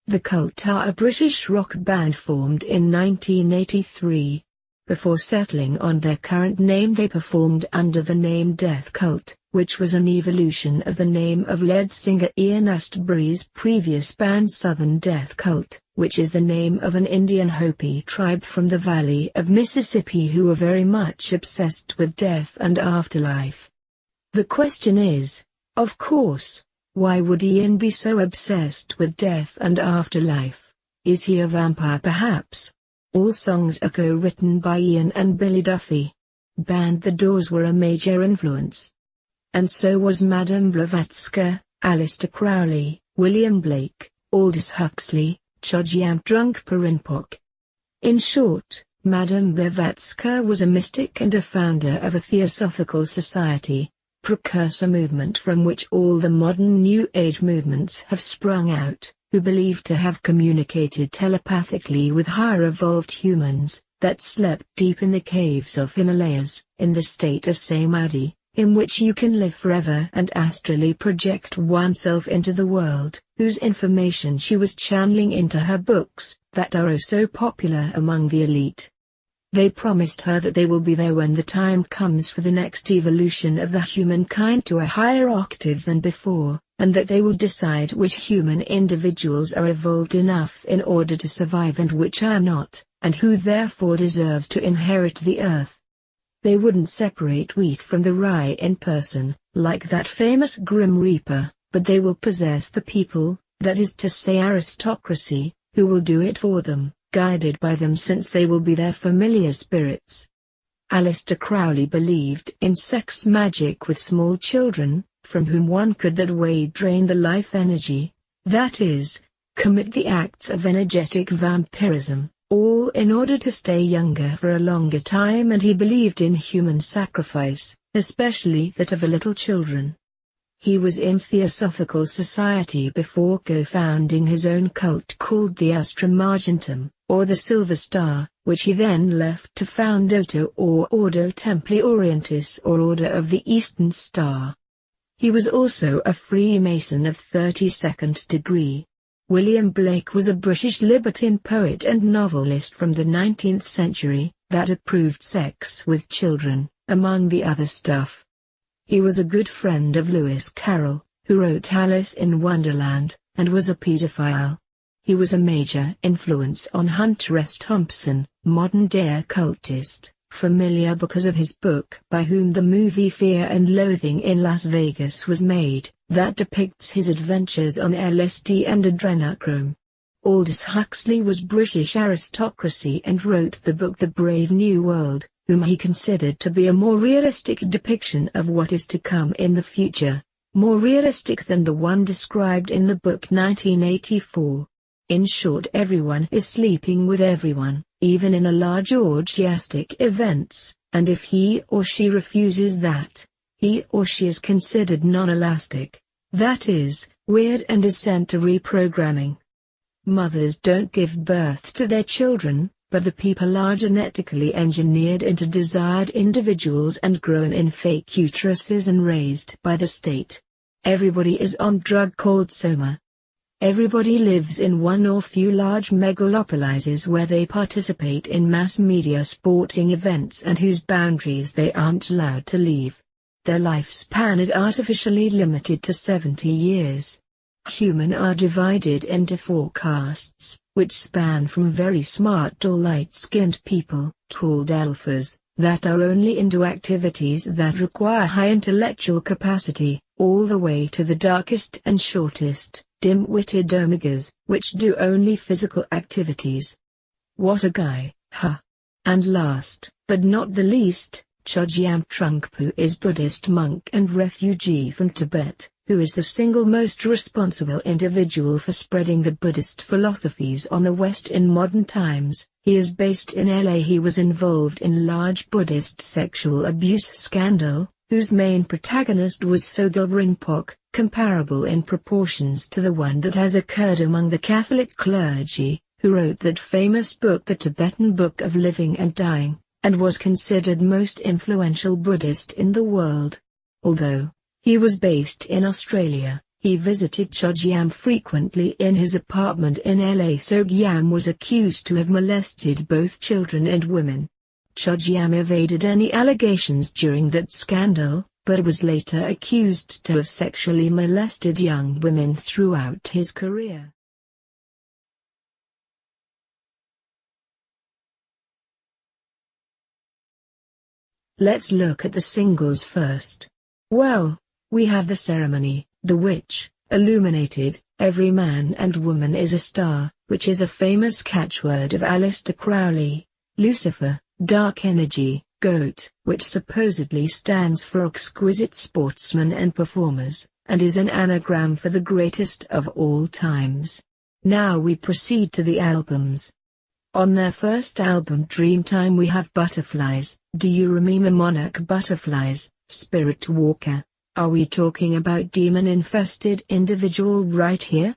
The Cult are a British rock band formed in 1983. Before settling on their current name, they performed under the name Death Cult, which was an evolution of the name of lead singer Ian Astbury's previous band Southern Death Cult, which is the name of an Indian Hopi tribe from the Valley of Mississippi who were very much obsessed with death and afterlife. The question is, of course, why would Ian be so obsessed with death and afterlife? Is he a vampire perhaps? All songs are co-written by Ian and Billy Duffy. Band The Doors were a major influence. And so was Madame Blavatsky, Aleister Crowley, William Blake, Aldous Huxley, Chogyam Trungpa Rinpoche. In short, Madame Blavatsky was a mystic and a founder of a Theosophical Society, precursor movement from which all the modern New Age movements have sprung out, who believed to have communicated telepathically with higher evolved humans, that slept deep in the caves of Himalayas, in the state of Samadhi, in which you can live forever and astrally project oneself into the world, whose information she was channeling into her books, that are oh so popular among the elite. They promised her that they will be there when the time comes for the next evolution of the humankind to a higher octave than before, and that they will decide which human individuals are evolved enough in order to survive and which are not, and who therefore deserves to inherit the earth. They wouldn't separate wheat from the rye in person, like that famous Grim Reaper, but they will possess the people, that is to say aristocracy, who will do it for them, guided by them since they will be their familiar spirits. Aleister Crowley believed in sex magic with small children, from whom one could that way drain the life energy, that is, commit the acts of energetic vampirism, all in order to stay younger for a longer time, and he believed in human sacrifice, especially that of little children. He was in Theosophical Society before co-founding his own cult called the Astrum Argentum, or the Silver Star, which he then left to found Ordo or Ordo Templi Orientis or Order of the Eastern Star. He was also a Freemason of 32nd degree. William Blake was a British libertine poet and novelist from the 19th century, that approved sex with children, among the other stuff. He was a good friend of Lewis Carroll, who wrote Alice in Wonderland, and was a paedophile. He was a major influence on Hunter S. Thompson, modern-day occultist, familiar because of his book by whom the movie Fear and Loathing in Las Vegas was made, that depicts his adventures on LSD and adrenochrome. Aldous Huxley was British aristocracy and wrote the book The Brave New World, whom he considered to be a more realistic depiction of what is to come in the future, more realistic than the one described in the book 1984. In short, everyone is sleeping with everyone, even in a large orgiastic events, and if he or she refuses that, he or she is considered non-elastic, that is, weird, and is sent to reprogramming. Mothers don't give birth to their children, but the people are genetically engineered into desired individuals and grown in fake uteruses and raised by the state. Everybody is on drug called soma. Everybody lives in one or few large megalopolises where they participate in mass media sporting events and whose boundaries they aren't allowed to leave. Their lifespan is artificially limited to 70 years. Humans are divided into 4 castes, which span from very smart or light-skinned people, called alphas, that are only into activities that require high intellectual capacity, all the way to the darkest and shortest, dim-witted omegas, which do only physical activities. What a guy, huh? And last, but not the least, Chogyam Trungpa is Buddhist monk and refugee from Tibet, who is the single most responsible individual for spreading the Buddhist philosophies on the West in modern times. He is based in LA. He was involved in large Buddhist sexual abuse scandal, whose main protagonist was Sogyal Rinpoche, comparable in proportions to the one that has occurred among the Catholic clergy, who wrote that famous book The Tibetan Book of Living and Dying, and was considered most influential Buddhist in the world. Although he was based in Australia, He visited Chogyam frequently in his apartment in LA. Chogyam was accused to have molested both children and women. Chogyam evaded any allegations during that scandal, but was later accused to have sexually molested young women throughout his career. Let's look at the singles first. Well, we have The Ceremony, The Witch, Illuminated, Every Man and Woman is a Star, which is a famous catchword of Aleister Crowley, Lucifer, Dark Energy, GOAT, which supposedly stands for Exquisite Sportsmen and Performers, and is an anagram for the greatest of all times. Now we proceed to the albums. On their first album Dreamtime we have Butterflies, Do You Remember Monarch Butterflies, Spirit Walker. Are we talking about demon-infested individual right here?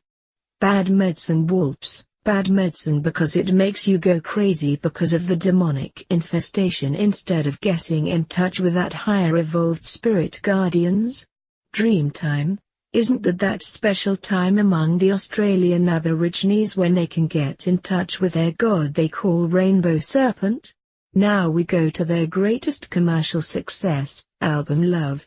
Bad Medicine Waltz, bad medicine because it makes you go crazy because of the demonic infestation instead of getting in touch with that higher evolved spirit guardians? Dreamtime, isn't that special time among the Australian Aborigines when they can get in touch with their god they call Rainbow Serpent? Now we go to their greatest commercial success, album Love.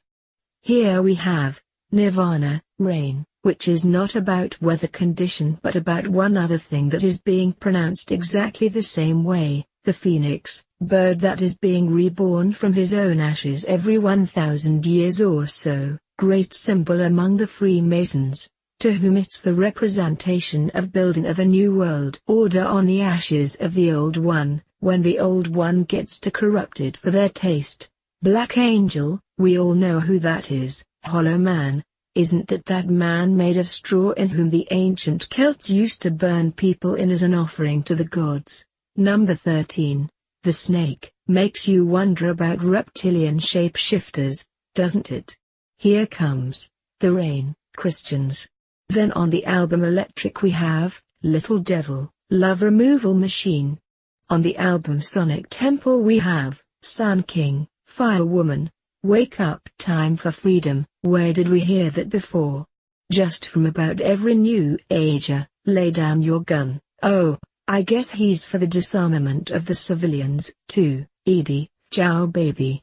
Here we have Nirvana, Rain, which is not about weather condition but about one other thing that is being pronounced exactly the same way, the phoenix, bird that is being reborn from his own ashes every 1,000 years or so, great symbol among the Freemasons, to whom it's the representation of building of a new world order on the ashes of the old one, when the old one gets too corrupted for their taste. Black Angel, we all know who that is. Hollow Man, isn't that man made of straw in whom the ancient Celts used to burn people in as an offering to the gods? Number 13, The Snake, makes you wonder about reptilian shapeshifters, doesn't it? Here comes The Rain, Christians. Then on the album Electric we have Little Devil, Love Removal Machine. On the album Sonic Temple we have Sun King, Fire Woman, Wake Up Time for Freedom. Where did we hear that before? Just from about every new ager, Lay Down Your Gun. Oh, I guess he's for the disarmament of the civilians, too. Edie, Ciao Baby.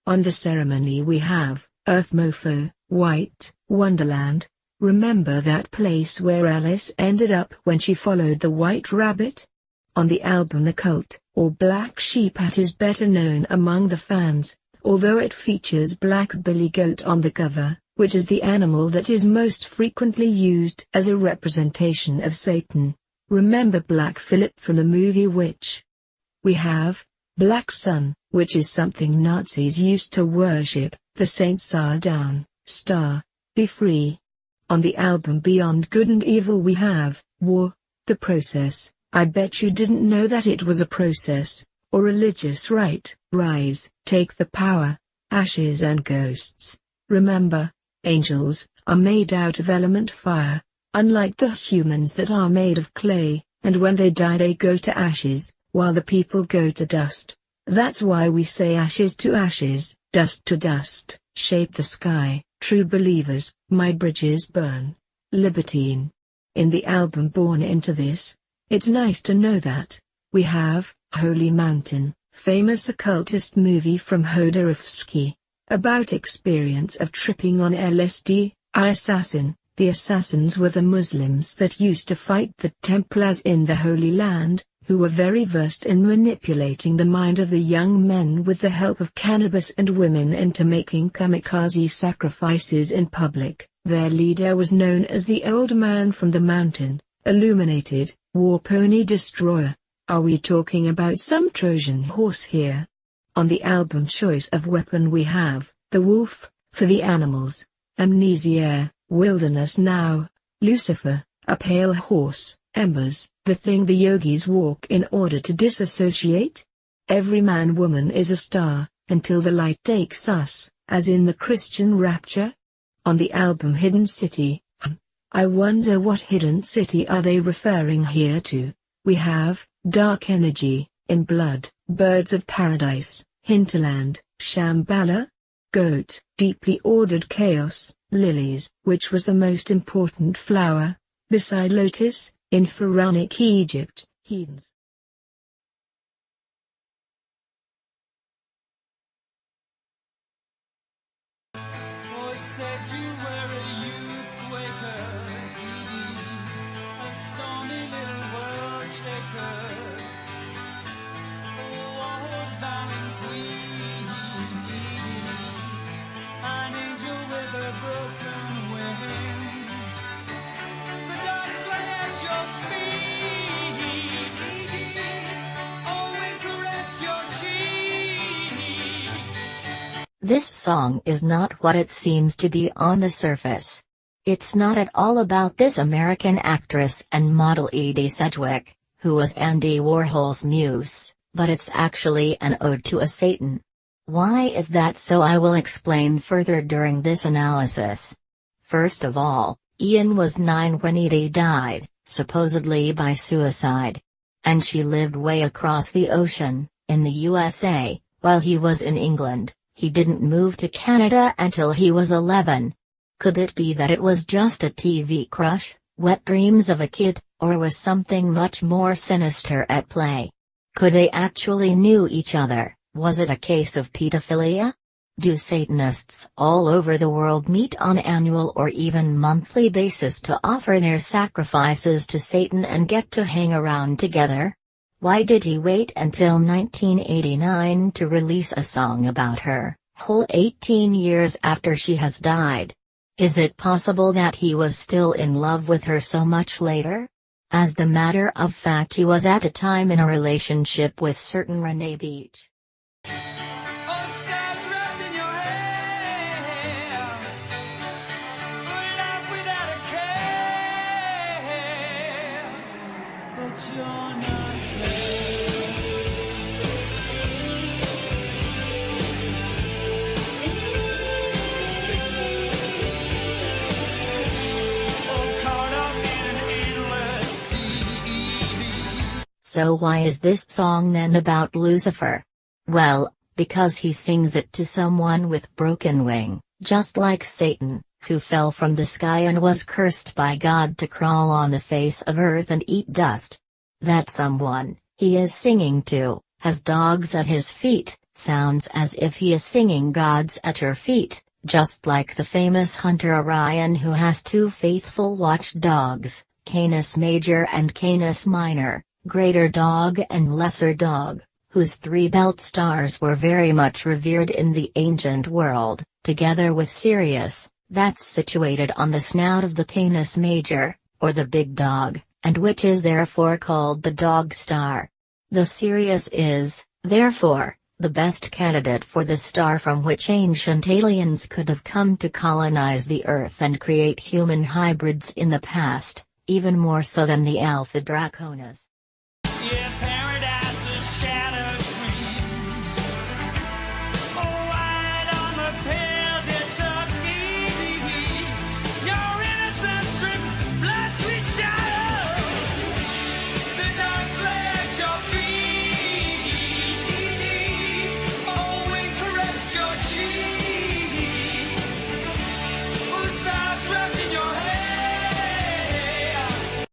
On The Ceremony we have Earth Mofo, White Wonderland. Remember that place where Alice ended up when she followed the White Rabbit? On the album The Cult, or Black Sheep as is better known among the fans, although it features Black Billy Goat on the cover, which is the animal that is most frequently used as a representation of Satan. Remember Black Phillip from the movie Witch? We have Black Sun, which is something Nazis used to worship. The saints are down, star, be free. On the album Beyond Good and Evil we have War, The Process. I bet you didn't know that it was a process, or religious rite. Rise, Take the Power, Ashes and Ghosts. Remember, angels are made out of element fire, unlike the humans that are made of clay, and when they die they go to ashes, while the people go to dust. That's why we say ashes to ashes, dust to dust, shape the sky, true believers, my bridges burn. Libertine. In the album Born Into This, it's nice to know that we have Holy Mountain, famous occultist movie from Jodorowsky, about experience of tripping on LSD. Assassin, the assassins were the Muslims that used to fight the Templars in the Holy Land, who were very versed in manipulating the mind of the young men with the help of cannabis and women into making kamikaze sacrifices in public. Their leader was known as the Old Man from the Mountain. Illuminated, War Pony Destroyer. Are we talking about some Trojan horse here? On the album Choice of Weapon we have The Wolf, For the Animals, Amnesia, Wilderness Now, Lucifer, A Pale Horse, Embers, The Thing the Yogis Walk in Order to Disassociate. Every Man Woman is a Star, Until the Light Takes Us, as in the Christian Rapture. On the album Hidden City, I wonder what hidden city are they referring here to? We have Dark Energy, In Blood, Birds of Paradise, Hinterland, Shambhala. goat, deeply ordered chaos, lilies, which was the most important flower, beside lotus, in pharaonic Egypt, heathens. Said you were a youth quaker, a stormy little world shaker, a war's darling queen, an angel with a broken wing. The dogs lay at your feet, oh, we caressed your cheek. This song is not what it seems to be on the surface. It's not at all about this American actress and model Edie Sedgwick, who was Andy Warhol's muse, but it's actually an ode to a Satan. Why is that so? I will explain further during this analysis. First of all, Ian was 9 when Edie died, supposedly by suicide. And she lived way across the ocean, in the USA, while he was in England. He didn't move to Canada until he was 11. Could it be that it was just a TV crush, wet dreams of a kid, or was something much more sinister at play? Could they actually knew each other? Was it a case of pedophilia? Do Satanists all over the world meet on annual or even monthly basis to offer their sacrifices to Satan and get to hang around together? Why did he wait until 1989 to release a song about her, whole 18 years after she has died? Is it possible that he was still in love with her so much later? As the matter of fact, he was at a time in a relationship with certain Renee Beach. So why is this song then about Lucifer? Well, because he sings it to someone with broken wing, just like Satan, who fell from the sky and was cursed by God to crawl on the face of earth and eat dust. That someone, he is singing to, has dogs at his feet, sounds as if he is singing gods at your feet, just like the famous hunter Orion, who has two faithful watchdogs, Canis Major and Canis Minor, Greater Dog and Lesser Dog, whose 3 belt stars were very much revered in the ancient world, together with Sirius, that's situated on the snout of the Canis Major, or the big dog, and which is therefore called the dog star. The Sirius is, therefore, the best candidate for the star from which ancient aliens could have come to colonize the Earth and create human hybrids in the past, even more so than the Alpha Draconis. Yeah, paradise is shattered green. Oh, white armor pales your tucky. Your innocence drip blood sweet shadow. The dogs lay at your feet. Oh, we caressed your cheek. Blue stars wrapped in your hair.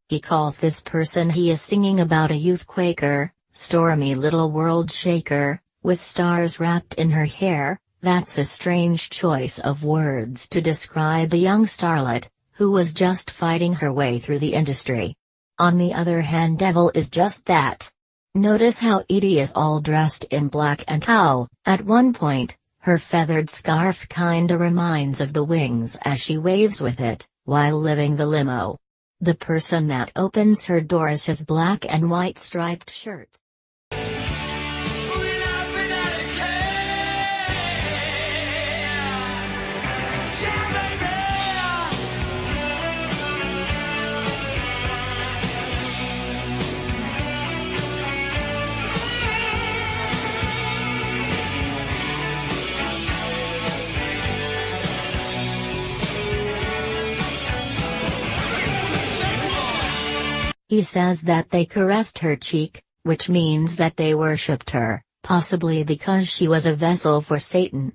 He calls this person he is singing about a youth Quaker, stormy little world shaker, with stars wrapped in her hair. That's a strange choice of words to describe a young starlet, who was just fighting her way through the industry. On the other hand, Devil is just that. Notice how Edie is all dressed in black and how, at one point, her feathered scarf kinda reminds of the wings as she waves with it, while living the limo. The person that opens her doors has black and white striped shirt. He says that they caressed her cheek, which means that they worshipped her, possibly because she was a vessel for Satan.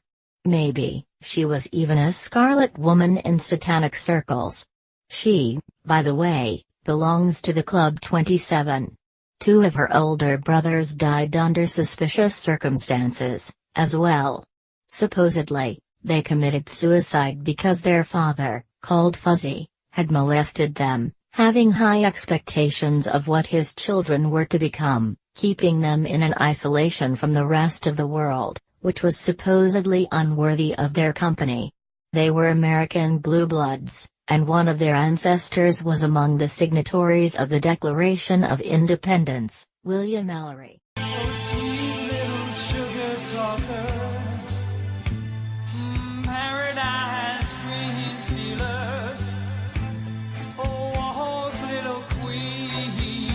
Maybe, she was even a scarlet woman in satanic circles. She, by the way, belongs to the Club 27. 2 of her older brothers died under suspicious circumstances, as well. Supposedly, they committed suicide because their father, called Fuzzy, had molested them, having high expectations of what his children were to become, keeping them in an isolation from the rest of the world, which was supposedly unworthy of their company. They were American blue bloods, and one of their ancestors was among the signatories of the Declaration of Independence, William Ellery. Oh, sweet little sugar talker, paradise dream stealer, oh, Warhol's little queen,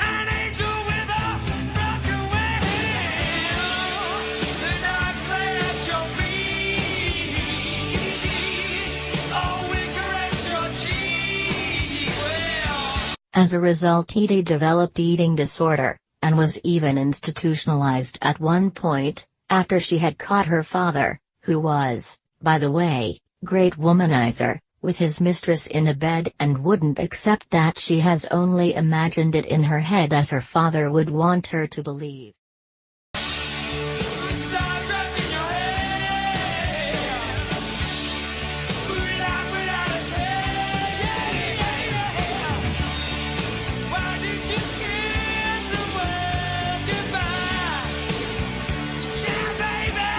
an angel with a broken wing, the dogs lay at your feet, oh, we caress your cheek, well. As a result, Edie developed eating disorder, and was even institutionalized at one point, after she had caught her father, who was, by the way, great womanizer, with his mistress in a bed and wouldn't accept that she has only imagined it in her head as her father would want her to believe. Stars up in your head, without a care, yeah. Why did you kiss the world goodbye? Ciao baby,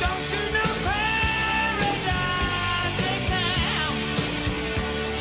don't you know paradise is now?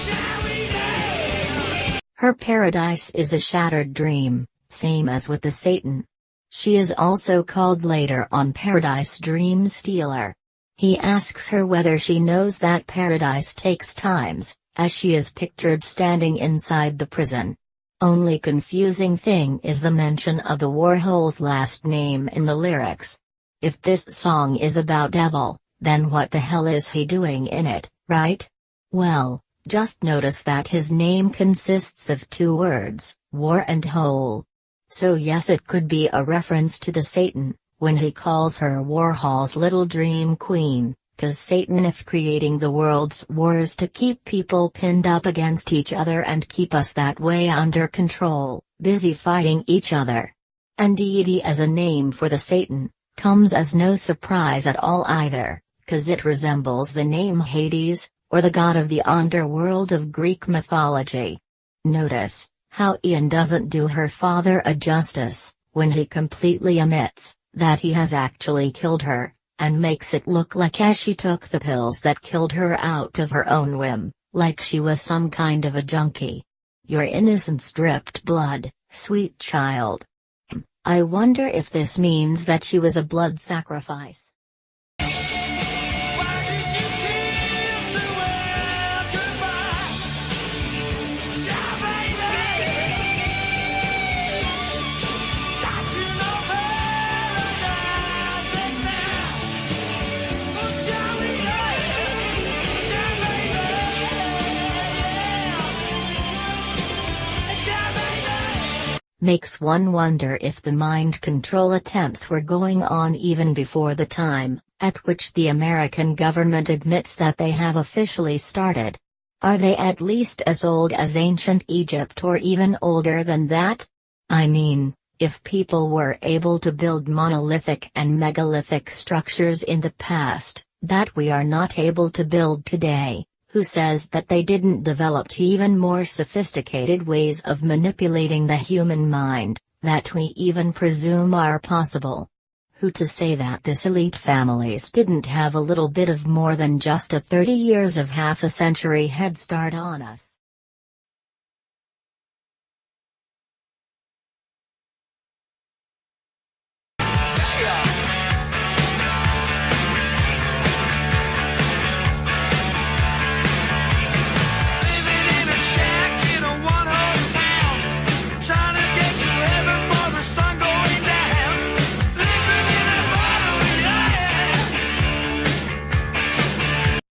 Shall we go? Her paradise is a shattered dream, same as with the Satan. She is also called later on Paradise Dream Stealer. He asks her whether she knows that paradise takes times, as she is pictured standing inside the prison. Only confusing thing is the mention of the Warhol's last name in the lyrics. If this song is about devil, then what the hell is he doing in it, right? Well, just notice that his name consists of 2 words, war and hole. So yes, it could be a reference to the Satan, when he calls her Warhol's little dream queen, 'cause Satan if creating the world's wars to keep people pinned up against each other and keep us that way under control, busy fighting each other. And deity as a name for the Satan, comes as no surprise at all either, 'cause it resembles the name Hades, or the god of the underworld of Greek mythology. Notice how Ian doesn't do her father a justice, when he completely omits that he has actually killed her, and makes it look like as she took the pills that killed her out of her own whim, like she was some kind of a junkie. Your innocence dripped blood, sweet child. I wonder if this means that she was a blood sacrifice. Why did you kiss the world goodbye? Ciao baby, don't you know paradise is now? Oh, shall we go? Ciao baby, yeah. Ciao baby. Makes one wonder if the mind control attempts were going on even before the time at which the American government admits that they have officially started. Are they at least as old as ancient Egypt or even older than that? I mean, if people were able to build monolithic and megalithic structures in the past, that we are not able to build today, who says that they didn't develop even more sophisticated ways of manipulating the human mind, that we even presume are possible? Who to say that this elite families didn't have a little bit of more than just a 30 years of half a century head start on us? Living in a shack in a one-horse town, trying to get to heaven for the sun going down. Living in a bottle, yeah.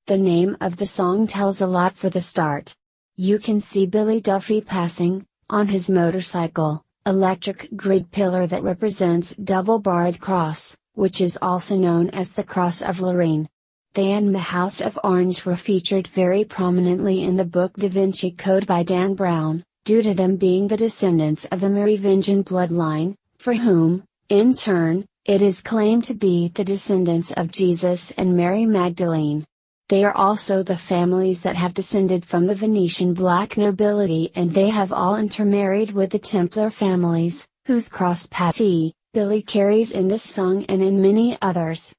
The name of the song tells a lot for the start. You can see Billy Duffy passing, on his motorcycle, electric grid pillar that represents double-barred cross, which is also known as the Cross of Lorraine. They and the House of Orange were featured very prominently in the book Da Vinci Code by Dan Brown, due to them being the descendants of the Merovingian bloodline, for whom, in turn, it is claimed to be the descendants of Jesus and Mary Magdalene. They are also the families that have descended from the Venetian black nobility, and they have all intermarried with the Templar families, whose cross patty Billy carries in this song and in many others.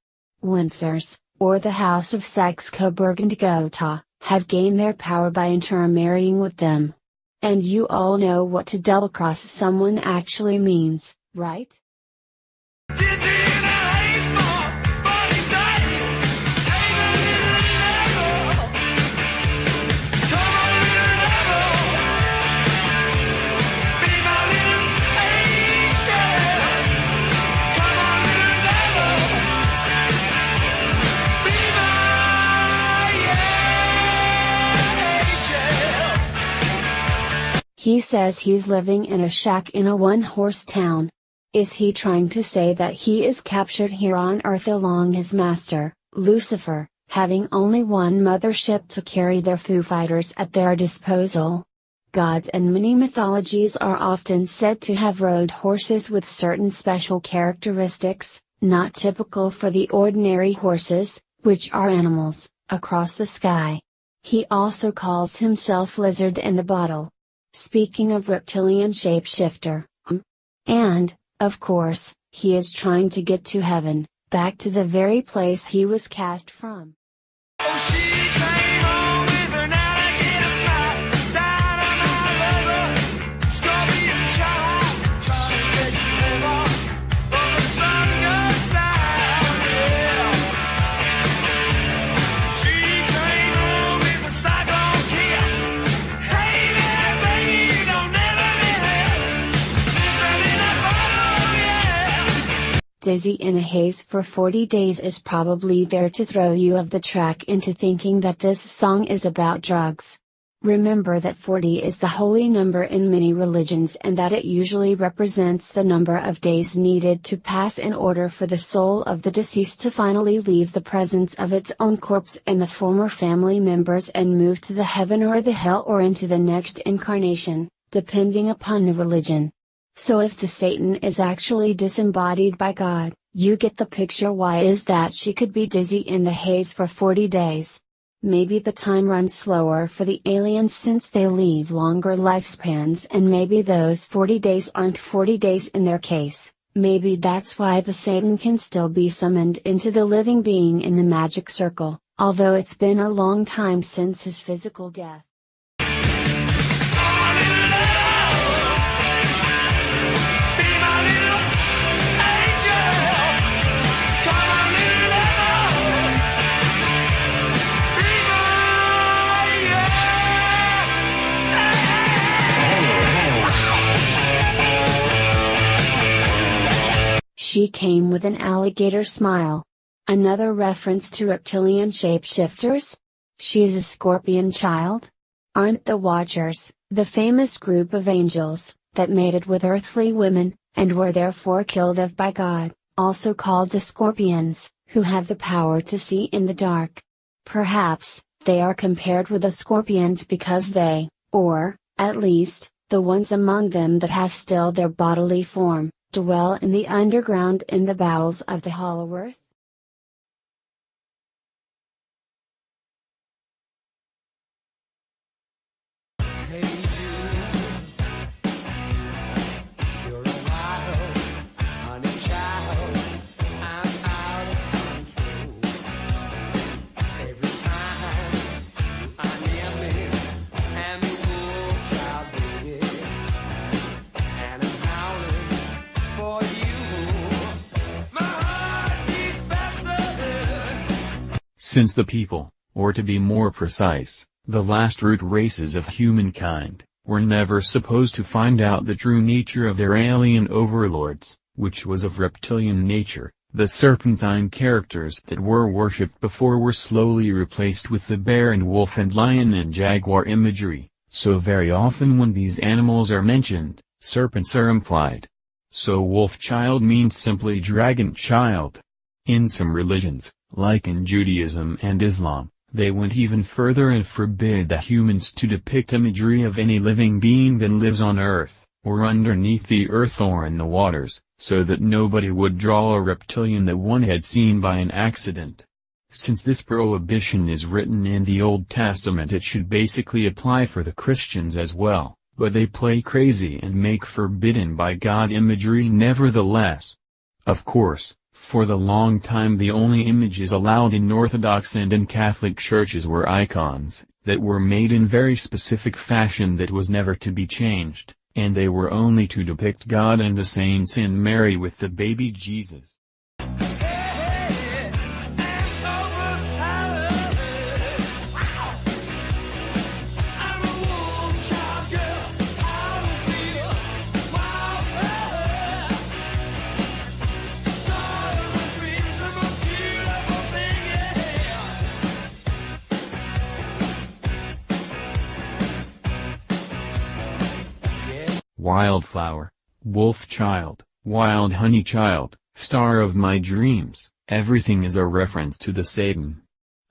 Windsors, or the House of Saxe-Coburg-and-Gotha, have gained their power by intermarrying with them. And you all know what to double-cross someone actually means, right? Dizzy in a haze for 40 days. Ain't a little level. Come on, little level. Be my little angel. Come on, little level. Be my angel. He says he's living in a shack in a one-horse town. Is he trying to say that he is captured here on Earth along his master, Lucifer, having only one mothership to carry their Foo Fighters at their disposal? Gods and many mythologies are often said to have rode horses with certain special characteristics, not typical for the ordinary horses, which are animals, across the sky. He also calls himself Lizard in the Bottle. Speaking of reptilian shapeshifter. And, of course, he is trying to get to heaven, back to the very place he was cast from. Oh, she came on with an alligator smile, down on my leather, scorpion child, trying to get to heaven, but the sun goes down, yeah. She came on with a cyclone kiss. Hey there, baby, you don't never miss. Listen in a bottle, yeah. Dizzy in a Haze for 40 Days is probably there to throw you off the track into thinking that this song is about drugs. Remember that 40 is the holy number in many religions and that it usually represents the number of days needed to pass in order for the soul of the deceased to finally leave the presence of its own corpse and the former family members and move to the heaven or the hell or into the next incarnation, depending upon the religion. So if the Satan is actually disembodied by God, you get the picture. Why is that she could be dizzy in the haze for 40 days? Maybe the time runs slower for the aliens since they leave longer lifespans, and maybe those 40 days aren't 40 days in their case. Maybe that's why the Satan can still be summoned into the living being in the magic circle, although it's been a long time since his physical death. She came with an alligator smile. Another reference to reptilian shapeshifters? She's a scorpion child? Aren't the Watchers, the famous group of angels, that mated with earthly women, and were therefore killed of by God, also called the scorpions, who have the power to see in the dark? Perhaps, they are compared with the scorpions because they, or, at least, the ones among them that have still their bodily form, dwell in the underground in the bowels of the hollow earth? Hey you're a wild, honey child, I'm out of control. Every time you are near me, I'm a wolf child, baby, and I'm howling for you. My heart beats faster. Since the people, or to be more precise, the last root races of humankind, were never supposed to find out the true nature of their alien overlords, which was of reptilian nature, the serpentine characters that were worshipped before were slowly replaced with the bear and wolf and lion and jaguar imagery, so very often when these animals are mentioned, Serpents are implied. So wolf child means simply dragon child. In some religions, like in Judaism and Islam, they went even further and forbid the humans to depict imagery of any living being that lives on earth, or underneath the earth or in the waters, so that nobody would draw a reptilian that one had seen by an accident. Since this prohibition is written in the Old Testament, it should basically apply for the Christians as well, but they play crazy and make forbidden by God imagery nevertheless. Of course, for the long time the only images allowed in Orthodox and in Catholic churches were icons, that were made in very specific fashion that was never to be changed, and they were only to depict God and the saints and Mary with the baby Jesus. Wildflower, wolf child, wild honey child, star of my dreams, everything is a reference to the Satan.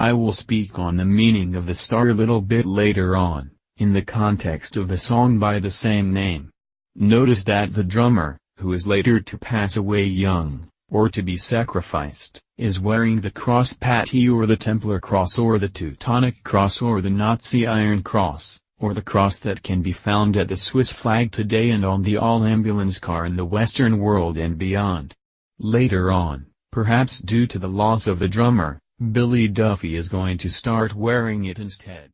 I will speak on the meaning of the star a little bit later on, in the context of a song by the same name. Notice that the drummer, who is later to pass away young, or to be sacrificed, is wearing the cross patty or the Templar cross or the Teutonic cross or the Nazi Iron Cross, or the cross that can be found at the Swiss flag today and on the all-ambulance car in the Western world and beyond. Later on, perhaps due to the loss of the drummer, Billy Duffy is going to start wearing it instead.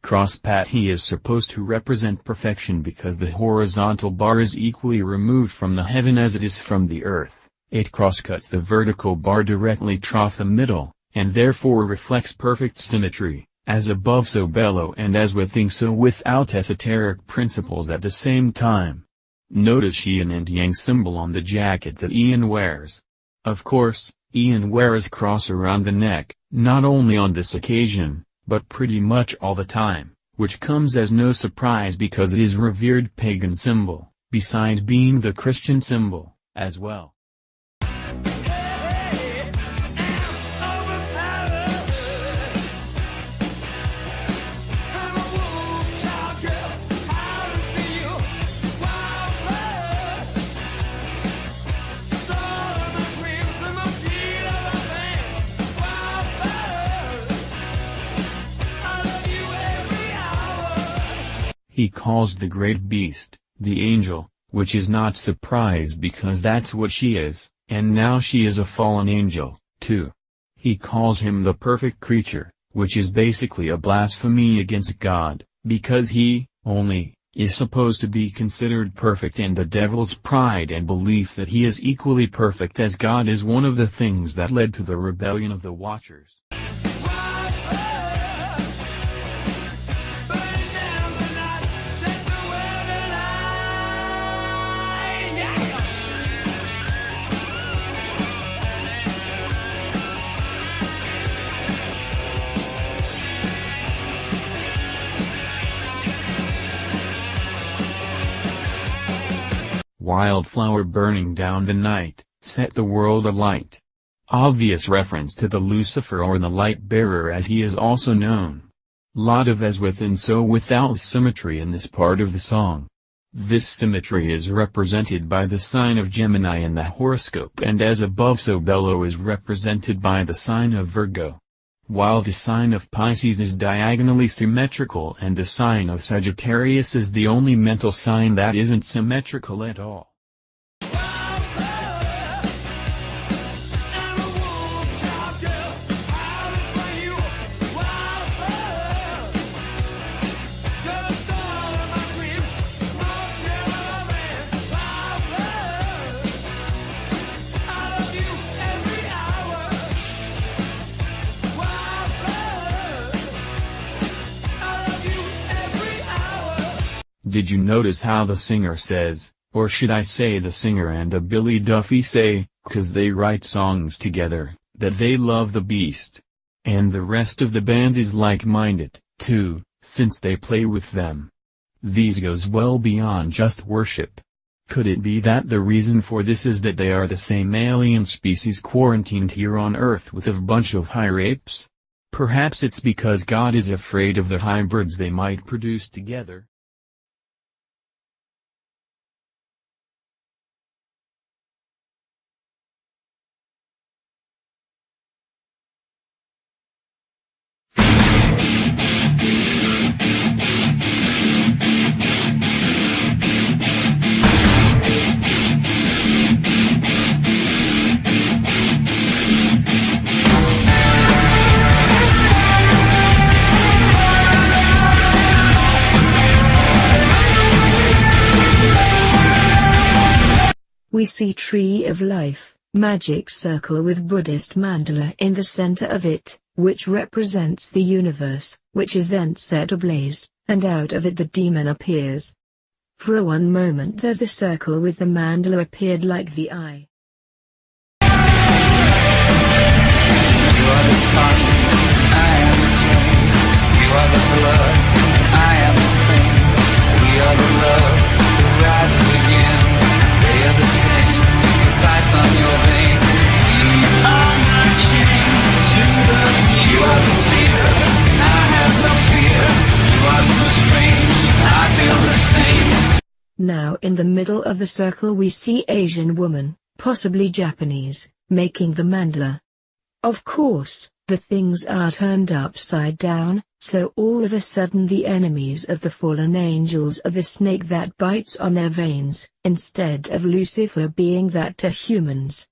Cross patty is supposed to represent perfection because the horizontal bar is equally removed from the heaven as it is from the earth. It crosscuts the vertical bar directly through the middle, and therefore reflects perfect symmetry, as above so below and as within so without esoteric principles at the same time. Notice yin and yang symbol on the jacket that Ian wears. Of course, Ian wears a cross around the neck, not only on this occasion, but pretty much all the time, which comes as no surprise because it is a revered pagan symbol, besides being the Christian symbol, as well. He calls the great beast, the angel, which is not surprise because that's what she is, and now she is a fallen angel, too. He calls him the perfect creature, which is basically a blasphemy against God, because he, only, is supposed to be considered perfect, and the devil's pride and belief that he is equally perfect as God is one of the things that led to the rebellion of the Watchers. Wildflower burning down the night, set the world alight. Obvious reference to the Lucifer or the light bearer as he is also known. Lot of as within so without symmetry in this part of the song. This symmetry is represented by the sign of Gemini in the horoscope, and as above so below is represented by the sign of Virgo. While the sign of Pisces is diagonally symmetrical and the sign of Sagittarius is the only mental sign that isn't symmetrical at all. Did you notice how the singer says, or should I say the singer and a Billy Duffy say, 'cause they write songs together, that they love the beast? And the rest of the band is like-minded, too, since they play with them. These goes well beyond just worship. Could it be that the reason for this is that they are the same alien species quarantined here on Earth with a bunch of higher apes? Perhaps it's because God is afraid of the hybrids they might produce together. We see Tree of Life, magic circle with Buddhist mandala in the center of it, which represents the universe, which is then set ablaze, and out of it the demon appears. For one moment there the circle with the mandala appeared like the eye. You are the sun, I am the flame. You are the blood, I am the same. We are the love that rises again. They are the same, the bites on your vein. You are not chained to the beat. You are the tear, I have no fear. You are so strange, I feel the same. Now in the middle of the circle we see Asian woman, possibly Japanese, making the mandala. Of course, the things are turned upside down, so all of a sudden the enemies of the fallen angels are the snake that bites on their veins, instead of Lucifer being that to humans.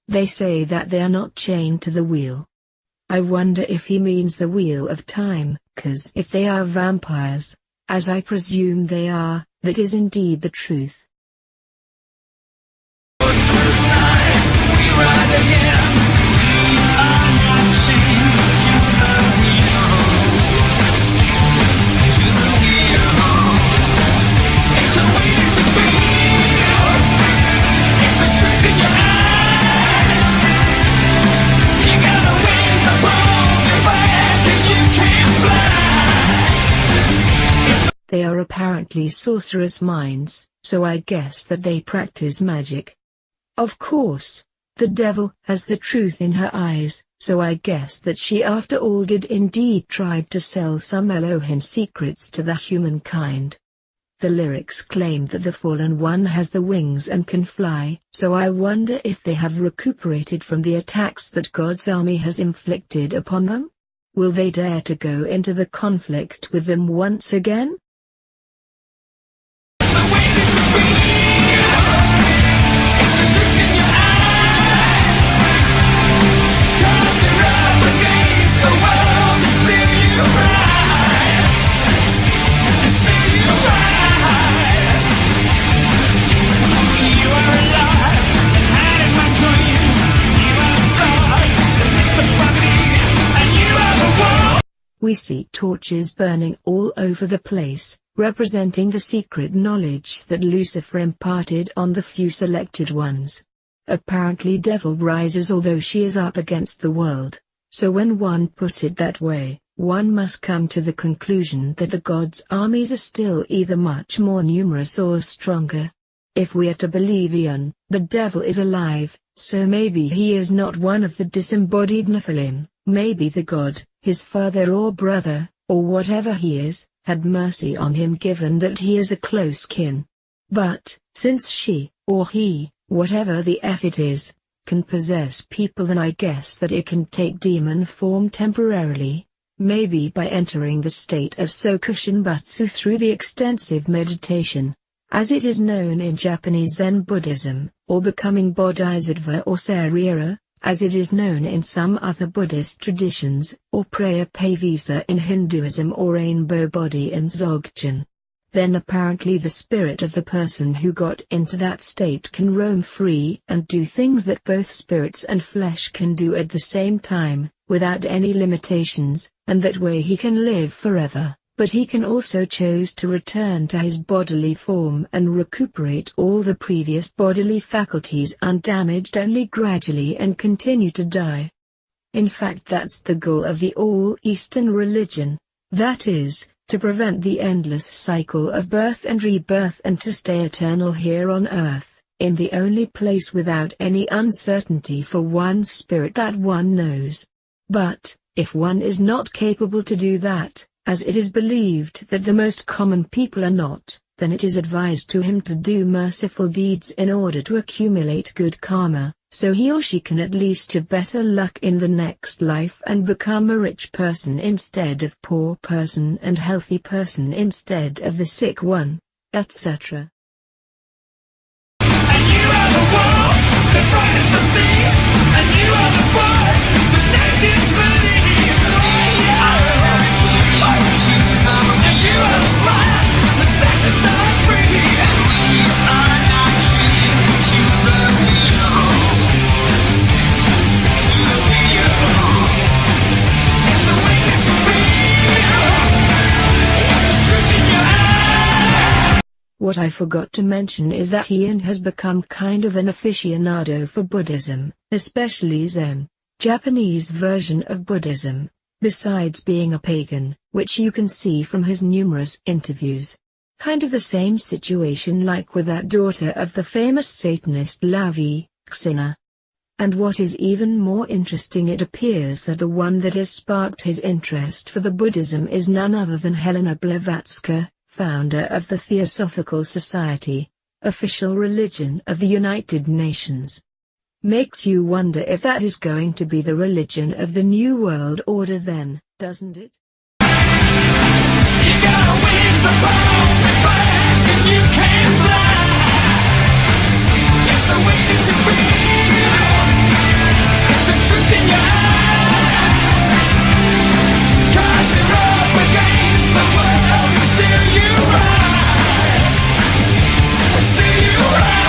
They say that they are not chained to the wheel. I wonder if he means the wheel of time, 'cause if they are vampires, as I presume they are, that is indeed the truth. Christmas night, we ride again. We are not chained to the wheel. To the wheel. It's the way you should feel. It's the trick in your eye. You got the wings above your back and you can't fly. They are apparently sorcerous minds, so I guess that they practice magic. Of course, the devil has the truth in her eyes, so I guess that she after all did indeed try to sell some Elohim secrets to the humankind. The lyrics claim that the fallen one has the wings and can fly, so I wonder if they have recuperated from the attacks that God's army has inflicted upon them? Will they dare to go into the conflict with them once again? We see torches burning all over the place, representing the secret knowledge that Lucifer imparted on the few selected ones. Apparently devil rises although she is up against the world, so when one puts it that way, one must come to the conclusion that the gods' armies are still either much more numerous or stronger. If we are to believe Ian, the devil is alive, so maybe he is not one of the disembodied Nephilim, maybe the god, his father or brother, or whatever he is, had mercy on him given that he is a close kin. But, since she, or he, whatever the F it is, can possess people, then I guess that it can take demon form temporarily, maybe by entering the state of Sokushinbutsu through the extensive meditation, as it is known in Japanese Zen Buddhism, or becoming Bodhisattva or Sarira, as it is known in some other Buddhist traditions, or Praya Pavisa in Hinduism or Rainbow Body in Dzogchen. Then apparently the spirit of the person who got into that state can roam free and do things that both spirits and flesh can do at the same time, without any limitations, and that way he can live forever, But he can also choose to return to his bodily form and recuperate all the previous bodily faculties undamaged only gradually and continue to die. In fact, that's the goal of the all-Eastern religion. That is, to prevent the endless cycle of birth and rebirth and to stay eternal here on earth, in the only place without any uncertainty for one's spirit that one knows. But, if one is not capable to do that, as it is believed that the most common people are not, then it is advised to him to do merciful deeds in order to accumulate good karma, so he or she can at least have better luck in the next life and become a rich person instead of poor person and healthy person instead of the sick one, etc. And you are the wall that frightens the thief, and you are the voice that they disbelieve. And you are the smile that sets us all free. And we are not trained to the wheel, to the wheel. It's the way that you feel. It's the truth in your eyes. What I forgot to mention is that Ian has become kind of an aficionado for Buddhism, especially Zen, Japanese version of Buddhism, besides being a pagan, which you can see from his numerous interviews. Kind of the same situation like with that daughter of the famous Satanist Lavi, Xina. And what is even more interesting, it appears that the one that has sparked his interest for the Buddhism is none other than Helena Blavatsky, founder of the Theosophical Society, official religion of the United Nations. Makes you wonder if that is going to be the religion of the New World Order then, doesn't it? You got wings upon your back and you can fly. It's the way that you feel. It's the truth in your eyes. 'Cause you're up against the world and still you rise. Still you rise.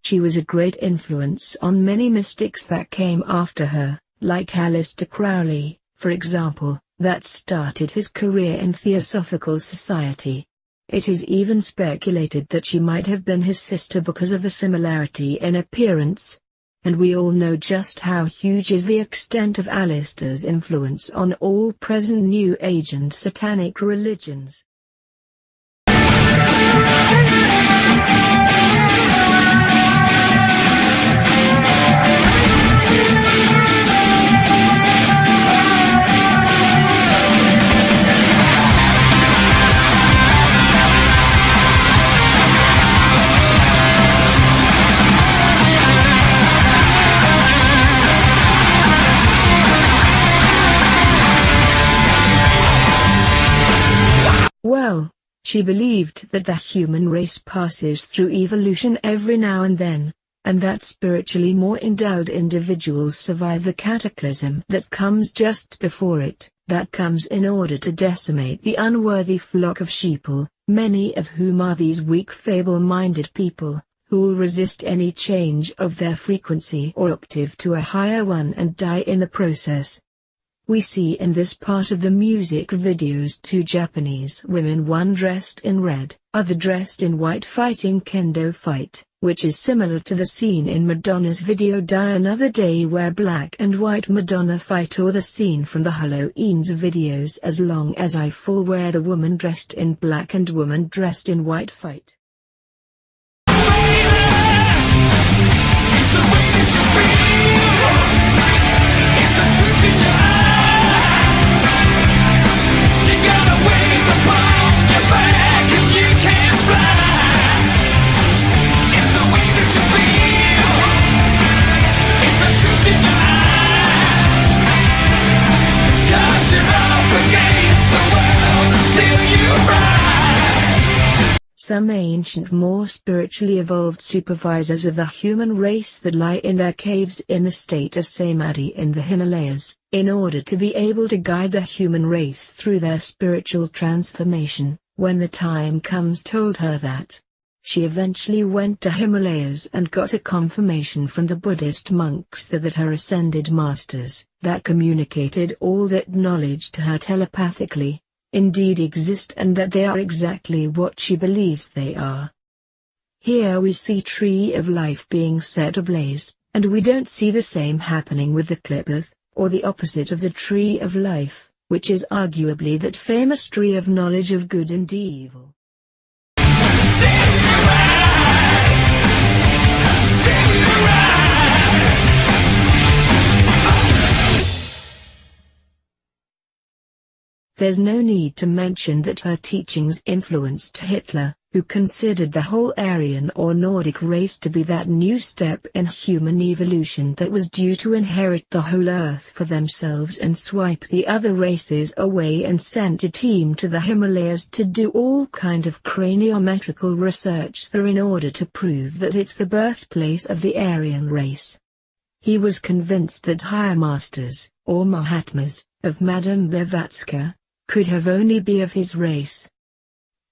She was a great influence on many mystics that came after her, like Aleister Crowley, for example, that started his career in Theosophical Society. It is even speculated that she might have been his sister because of the similarity in appearance. And we all know just how huge is the extent of Aleister's influence on all present New Age and Satanic religions. Well, she believed that the human race passes through evolution every now and then, and that spiritually more endowed individuals survive the cataclysm that comes just before it, that comes in order to decimate the unworthy flock of sheeple, many of whom are these weak feeble-minded people, who will resist any change of their frequency or octave to a higher one and die in the process. We see in this part of the music videos two Japanese women, one dressed in red, other dressed in white, fighting kendo fight, which is similar to the scene in Madonna's video Die Another Day where black and white Madonna fight, or the scene from the Halloween's videos As Long As I Fall where the woman dressed in black and woman dressed in white fight. It's the way that you feel. It's the truth in your eyes. You got wings upon your back and you can fly. It's the way that you feel. It's the truth in your eyes. 'Cause you're up against the world and still you rise. Some ancient, more spiritually evolved supervisors of the human race that lie in their caves in the state of Samadhi in the Himalayas, in order to be able to guide the human race through their spiritual transformation, when the time comes told her that. She eventually went to Himalayas and got a confirmation from the Buddhist monks that her ascended masters, that communicated all that knowledge to her telepathically, indeed exist and that they are exactly what she believes they are. Here we see Tree of Life being set ablaze, and we don't see the same happening with the Clipperth, or the opposite of the Tree of Life, which is arguably that famous tree of knowledge of good and evil. There's no need to mention that her teachings influenced Hitler, who considered the whole Aryan or Nordic race to be that new step in human evolution that was due to inherit the whole earth for themselves and swipe the other races away, and sent a team to the Himalayas to do all kind of craniometrical research there in order to prove that it's the birthplace of the Aryan race. He was convinced that higher masters, or Mahatmas, of Madame Blavatsky, could have only be of his race.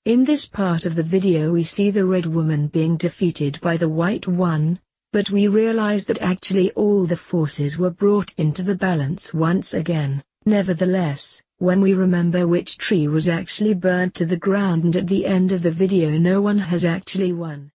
In this part of the video we see the red woman being defeated by the white one, but we realize that actually all the forces were brought into the balance once again. Nevertheless, when we remember which tree was actually burnt to the ground and at the end of the video no one has actually won.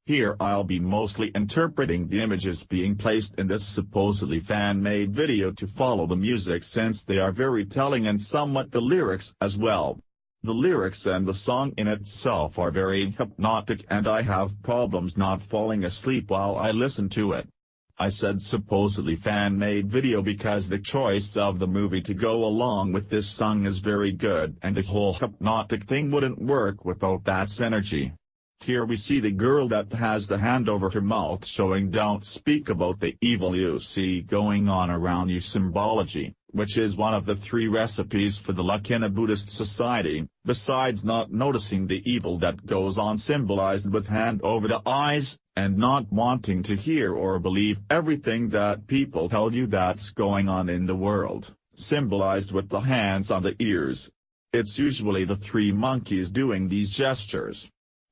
Here I'll be mostly interpreting the images being placed in this supposedly fan-made video to follow the music, since they are very telling, and somewhat the lyrics as well. The lyrics and the song in itself are very hypnotic, and I have problems not falling asleep while I listen to it. I said supposedly fan-made video because the choice of the movie to go along with this song is very good, and the whole hypnotic thing wouldn't work without that synergy. Here we see the girl that has the hand over her mouth, showing don't speak about the evil you see going on around you symbology, which is one of the 3 recipes for the luck in a Buddhist society, besides not noticing the evil that goes on symbolized with hand over the eyes, and not wanting to hear or believe everything that people tell you that's going on in the world, symbolized with the hands on the ears. It's usually the 3 monkeys doing these gestures.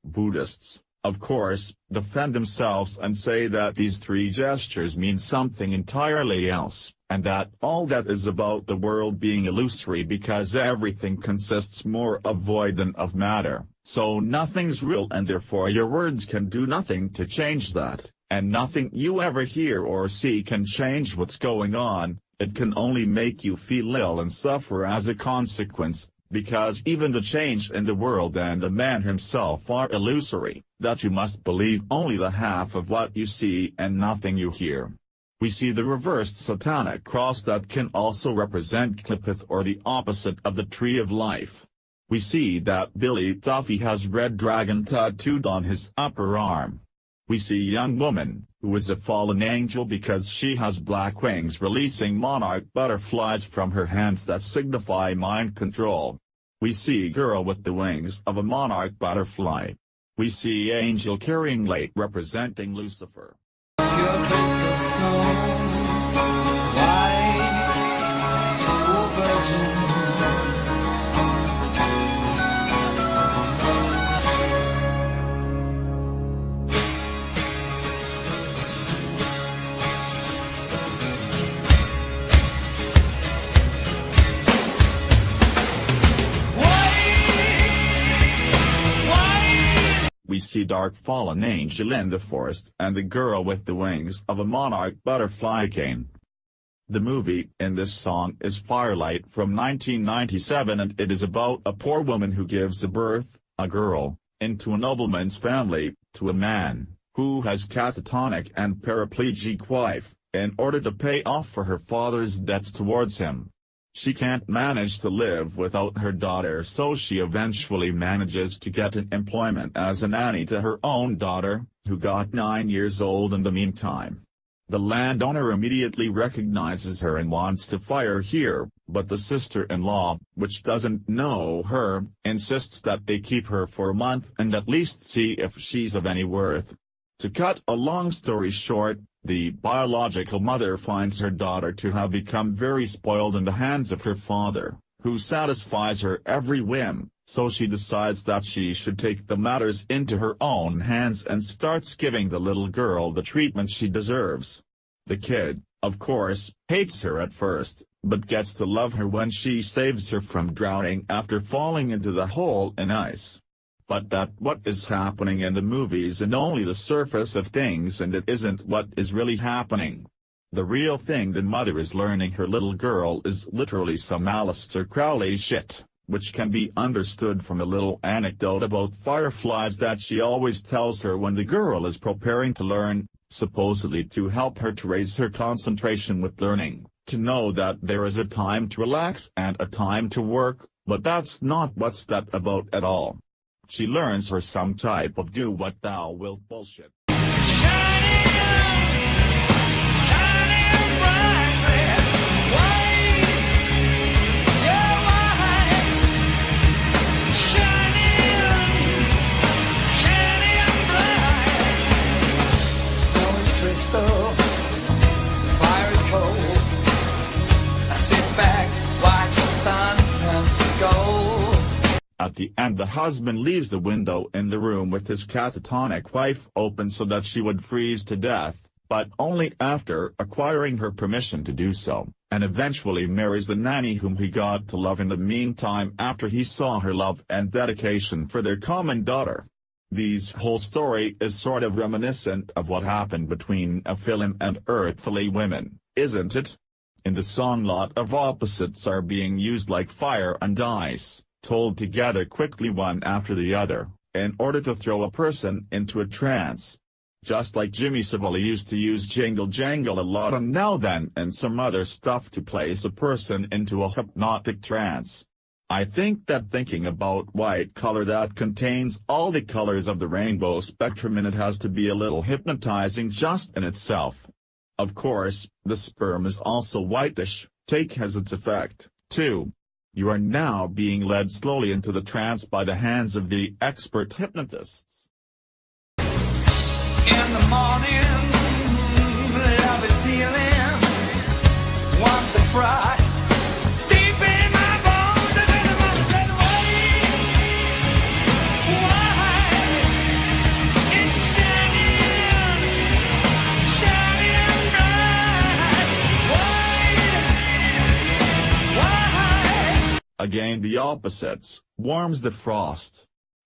Buddhists, of course, defend themselves and say that these 3 gestures mean something entirely else, and that all that is about the world being illusory because everything consists more of void than of matter, so nothing's real and therefore your words can do nothing to change that, and nothing you ever hear or see can change what's going on. It can only make you feel ill and suffer as a consequence. Because even the change in the world and the man himself are illusory, that you must believe only the half of what you see and nothing you hear. We see the reversed satanic cross that can also represent Clipperth, or the opposite of the Tree of Life. We see that Billy Duffy has red dragon tattooed on his upper arm. We see young woman, who is a fallen angel because she has black wings releasing monarch butterflies from her hands that signify mind control. We see girl with the wings of a monarch butterfly. We see angel carrying light representing Lucifer. Pure crystal snow, white, oh virgin. We see dark fallen angel in the forest and the girl with the wings of a monarch butterfly again. The movie in this song is Firelight from 1997, and it is about a poor woman who gives birth, a girl, into a nobleman's family, to a man, who has catatonic and paraplegic wife, in order to pay off for her father's debts towards him. She can't manage to live without her daughter, so she eventually manages to get an employment as a nanny to her own daughter, who got 9 years old in the meantime. The landowner immediately recognizes her and wants to fire her, but the sister-in-law, which doesn't know her, insists that they keep her for a month and at least see if she's of any worth. To cut a long story short, the biological mother finds her daughter to have become very spoiled in the hands of her father, who satisfies her every whim, so she decides that she should take the matters into her own hands and starts giving the little girl the treatment she deserves. The kid, of course, hates her at first, but gets to love her when she saves her from drowning after falling into the hole in ice. But that what is happening in the movies is only the surface of things, and it isn't what is really happening. The real thing the mother is learning her little girl is literally some Aleister Crowley shit, which can be understood from a little anecdote about fireflies that she always tells her when the girl is preparing to learn, supposedly to help her to raise her concentration with learning, to know that there is a time to relax and a time to work, but that's not what's that about at all. She learns her some type of do what thou wilt bullshit. Fire is cold. I sit back, watch the sun turn to gold. At the end, the husband leaves the window in the room with his catatonic wife open so that she would freeze to death, but only after acquiring her permission to do so, and eventually marries the nanny whom he got to love in the meantime after he saw her love and dedication for their common daughter. This whole story is sort of reminiscent of what happened between a film and earthly women, isn't it? In the song, lot of opposites are being used like fire and ice, told together quickly one after the other, in order to throw a person into a trance. Just like Jimmy Savile used to use Jingle Jangle a lot and Now Then and some other stuff to place a person into a hypnotic trance. I think that thinking about white color that contains all the colors of the rainbow spectrum in it has to be a little hypnotizing just in itself. Of course, the sperm is also whitish, take has its effect, too. You are now being led slowly into the trance by the hands of the expert hypnotists. In the morning, love is healing. Want the frost deep in my bones, and then the mother said, why? It's shining bright. Why? Again, the opposites, warms the frost.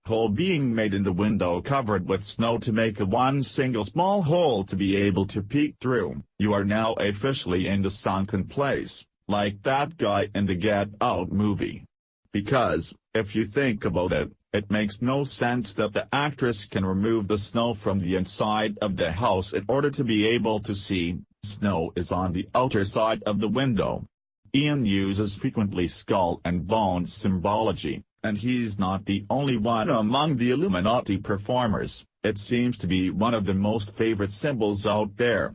Hole being made in the window covered with snow to make one single small hole to be able to peek through. You are now officially in the sunken place, like that guy in the Get Out movie. Because, if you think about it, it makes no sense that the actress can remove the snow from the inside of the house in order to be able to see. Snow is on the outer side of the window. Ian uses frequently skull and bone symbology. And he's not the only one among the Illuminati performers. It seems to be one of the most favorite symbols out there.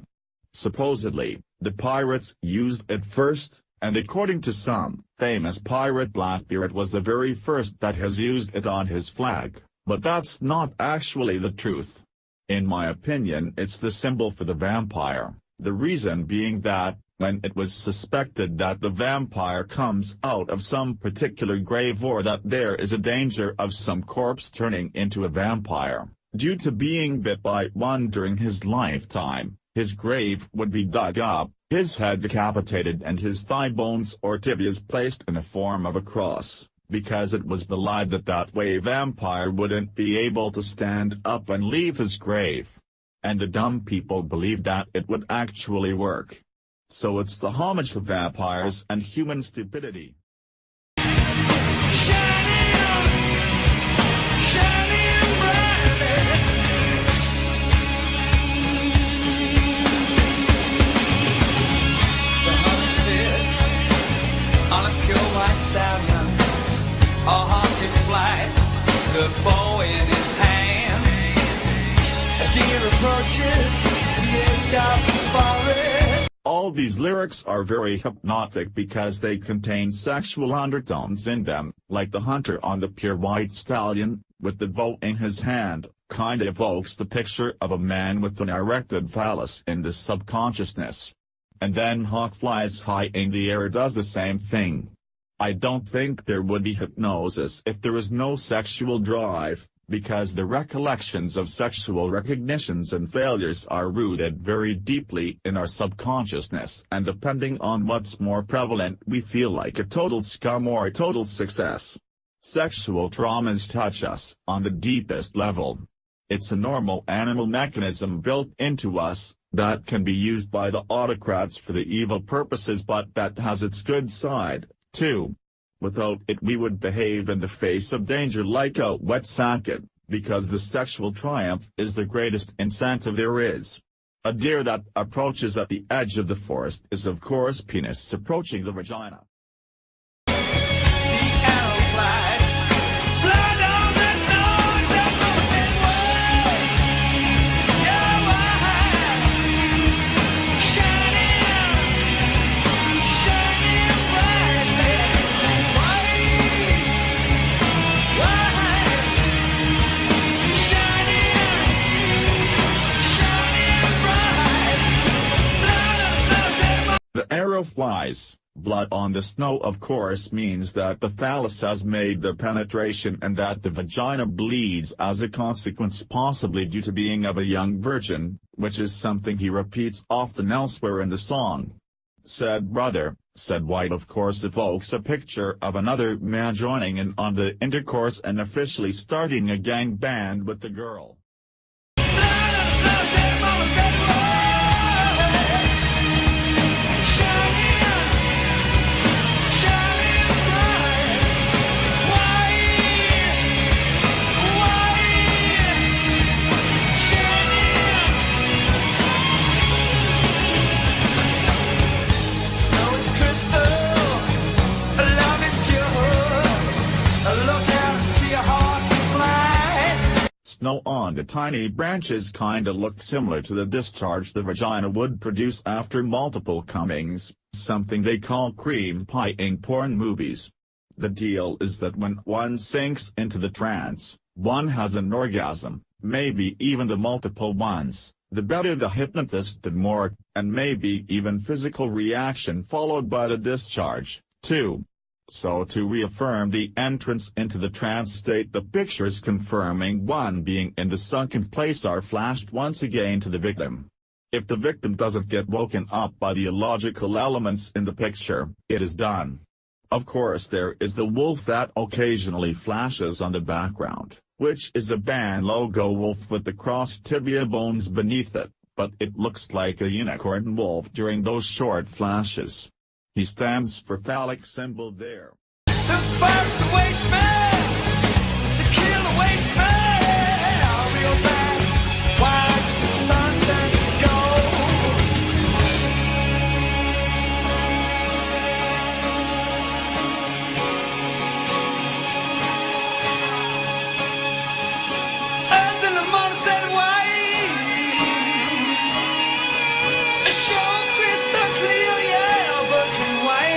Supposedly, the pirates used it first, and according to some, famous pirate Blackbeard was the very first that has used it on his flag, but that's not actually the truth. In my opinion, it's the symbol for the vampire, the reason being that, when it was suspected that the vampire comes out of some particular grave or that there is a danger of some corpse turning into a vampire, due to being bit by one during his lifetime, his grave would be dug up, his head decapitated and his thigh bones or tibias placed in a form of a cross, because it was believed that that way a vampire wouldn't be able to stand up and leave his grave. And the dumb people believed that it would actually work. So it's the homage to vampires and human stupidity. On a pure white stallion, a hawk in flight, the bow in his hand. Give torches, the edge of the forest. All these lyrics are very hypnotic because they contain sexual undertones in them, like the hunter on the pure white stallion, with the bow in his hand, kinda evokes the picture of a man with an erected phallus in the subconsciousness. And then Hawk Flies High in the Air does the same thing. I don't think there would be hypnosis if there is no sexual drive, because the recollections of sexual recognitions and failures are rooted very deeply in our subconsciousness, and depending on what's more prevalent, we feel like a total scum or a total success. Sexual traumas touch us on the deepest level. It's a normal animal mechanism built into us, that can be used by the autocrats for the evil purposes, but that has its good side, too. Without it we would behave in the face of danger like a wet sacket, because the sexual triumph is the greatest incentive there is. A deer that approaches at the edge of the forest is of course penis approaching the vagina. The arrow flies, blood on the stones of mountain way. Your eyes, shining brightly. The arrow flies, blood on the snow of course means that the phallus has made the penetration and that the vagina bleeds as a consequence, possibly due to being of a young virgin, which is something he repeats often elsewhere in the song. Said brother, said white of course evokes a picture of another man joining in on the intercourse and officially starting a gang band with the girl. Snow on the tiny branches kinda looked similar to the discharge the vagina would produce after multiple comings, something they call cream pie in porn movies. The deal is that when one sinks into the trance, one has an orgasm, maybe even the multiple ones, the better the hypnotist the more, and maybe even physical reaction followed by the discharge, too. So to reaffirm the entrance into the trance state, the pictures confirming one being in the sunken place are flashed once again to the victim. If the victim doesn't get woken up by the illogical elements in the picture, it is done. Of course there is the wolf that occasionally flashes on the background, which is a band logo wolf with the crossed tibia bones beneath it, but it looks like a unicorn wolf during those short flashes. He stands for phallic symbol there. The first waste man, the killer waste man, I'll reel back, watch the sun turn to gold. Earth in the morning said white, a show crystal clear, yeah, virgin white.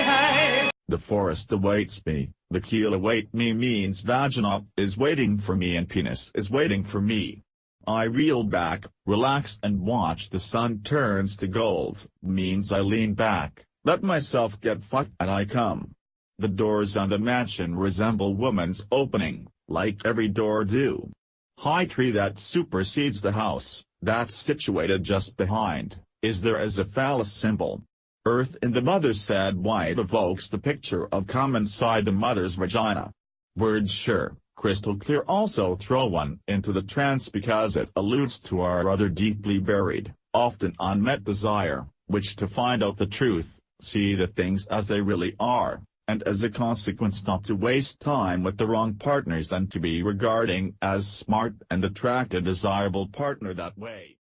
The forest awaits me, the keel await me means vagina is waiting for me and penis is waiting for me. I reel back, relax and watch the sun turns to gold, means I lean back, let myself get fucked and I come. The doors on the mansion resemble woman's opening, like every door do. High tree that supersedes the house, that's situated just behind, is there as a phallus symbol. Earth in the mother's sad white evokes the picture of cum inside the mother's vagina. Words sure, crystal clear also throw one into the trance because it alludes to our other deeply buried, often unmet desire, which to find out the truth, see the things as they really are, and as a consequence not to waste time with the wrong partners and to be regarding as smart and attract a desirable partner that way.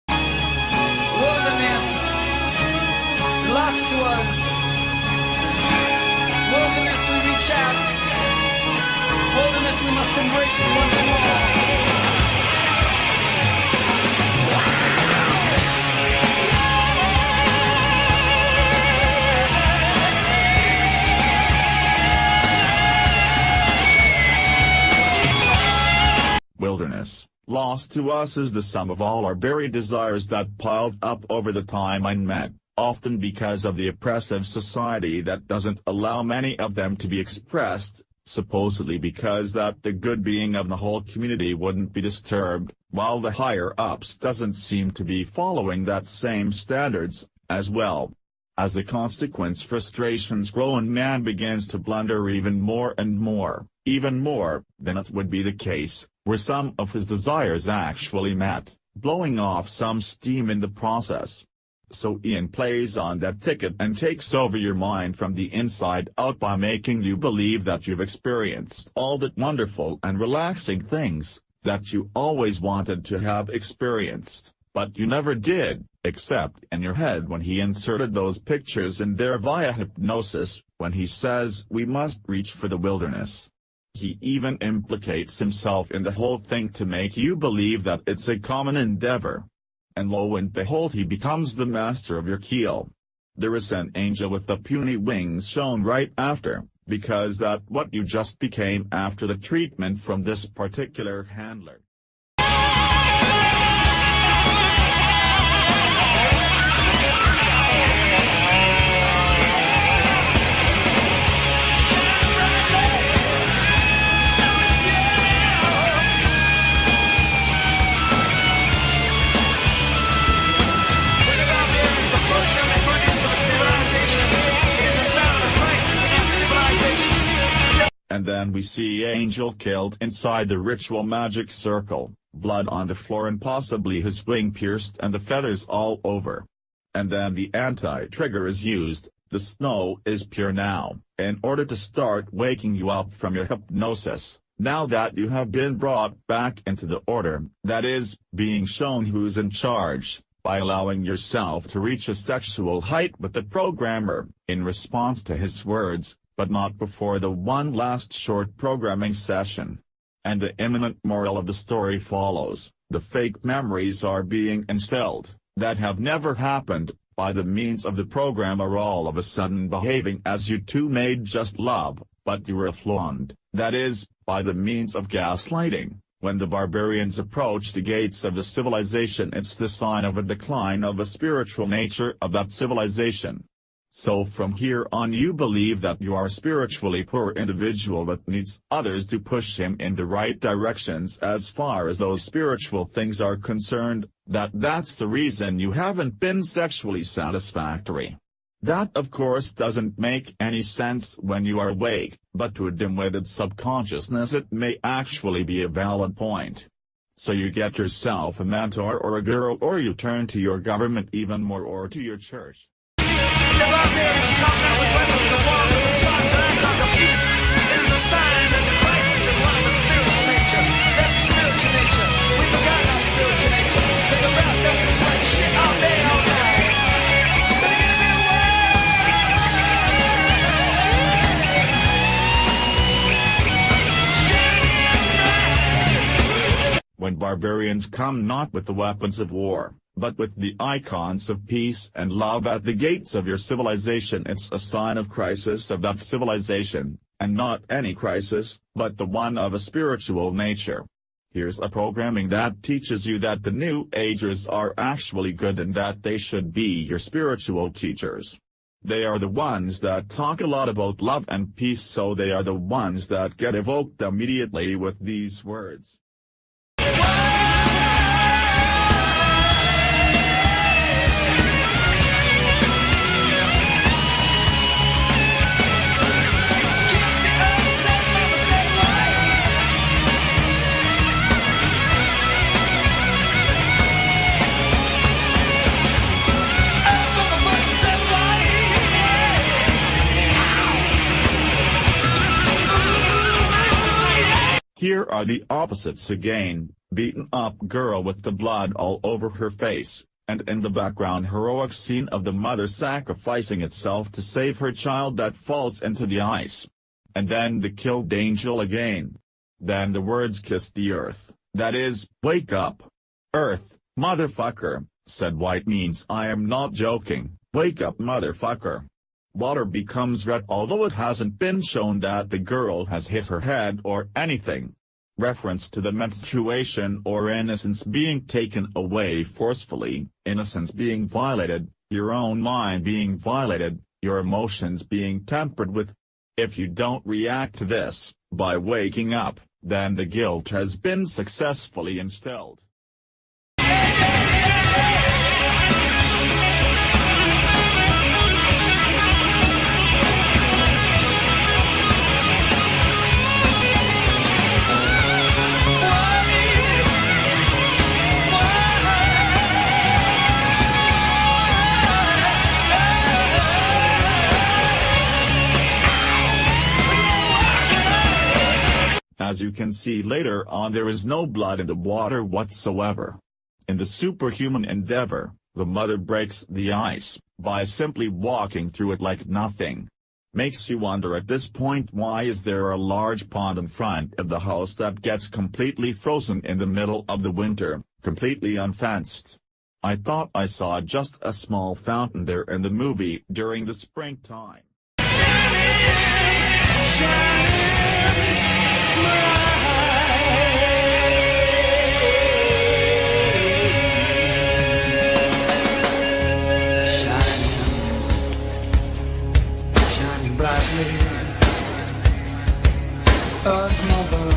Wilderness, lost to us. Wilderness, we reach out. Wilderness, we must embrace it once more. wilderness. Lost to us is the sum of all our buried desires that piled up over the time unmet, often because of the oppressive society that doesn't allow many of them to be expressed, supposedly because that the good being of the whole community wouldn't be disturbed, while the higher-ups doesn't seem to be following that same standards, as well. As a consequence, frustrations grow and man begins to blunder even more and more, even more than it would be the case, were some of his desires actually met, blowing off some steam in the process. So Ian plays on that ticket and takes over your mind from the inside out by making you believe that you've experienced all the wonderful and relaxing things that you always wanted to have experienced, but you never did, except in your head when he inserted those pictures in there via hypnosis, when he says we must reach for the wilderness. He even implicates himself in the whole thing to make you believe that it's a common endeavor. And lo and behold, he becomes the master of your keel. There is an angel with the puny wings shown right after, because that's what you just became after the treatment from this particular handler. And then we see Angel killed inside the ritual magic circle, blood on the floor and possibly his wing pierced and the feathers all over. And then the anti-trigger is used, the snow is pure now, in order to start waking you up from your hypnosis, now that you have been brought back into the order, that is, being shown who's in charge, by allowing yourself to reach a sexual height with the programmer, in response to his words, but not before the one last short programming session. And the imminent moral of the story follows: the fake memories are being instilled, that have never happened, by the means of the programmer all of a sudden behaving as you two made just love, but you were flaunt, that is, by the means of gaslighting. When the barbarians approach the gates of the civilization, it's the sign of a decline of a spiritual nature of that civilization. So from here on you believe that you are a spiritually poor individual that needs others to push him in the right directions as far as those spiritual things are concerned, that's the reason you haven't been sexually satisfactory. That of course doesn't make any sense when you are awake, but to a dim-witted subconsciousness it may actually be a valid point. So you get yourself a mentor or a guru, or you turn to your government even more, or to your church. The barbarians come out with weapons of war with the swords and icons of peace. It is a sign that the Christ is in one of the spiritual nature. That's a spiritual nature. We forgot our spiritual nature. Cause the rap don't is like shit all day, all night. Let me get a bit of word. When barbarians come not with the weapons of war, but with the icons of peace and love at the gates of your civilization, it's a sign of crisis of that civilization, and not any crisis, but the one of a spiritual nature. Here's a programming that teaches you that the New Agers are actually good and that they should be your spiritual teachers. They are the ones that talk a lot about love and peace, so they are the ones that get evoked immediately with these words. Here are the opposites again: beaten up girl with the blood all over her face, and in the background heroic scene of the mother sacrificing itself to save her child that falls into the ice. And then the killed angel again. Then the words kiss the earth, that is, wake up. Earth, motherfucker, said White means I am not joking, wake up motherfucker. Water becomes red, although it hasn't been shown that the girl has hit her head or anything. reference to the menstruation or innocence being taken away forcefully, innocence being violated, your own mind being violated, your emotions being tampered with. If you don't react to this, by waking up, then the guilt has been successfully instilled. As you can see later on, there is no blood in the water whatsoever. In the superhuman endeavor, the mother breaks the ice, by simply walking through it like nothing. Makes you wonder at this point, why is there a large pond in front of the house that gets completely frozen in the middle of the winter, completely unfenced? I thought I saw just a small fountain there in the movie during the springtime. Earth mother,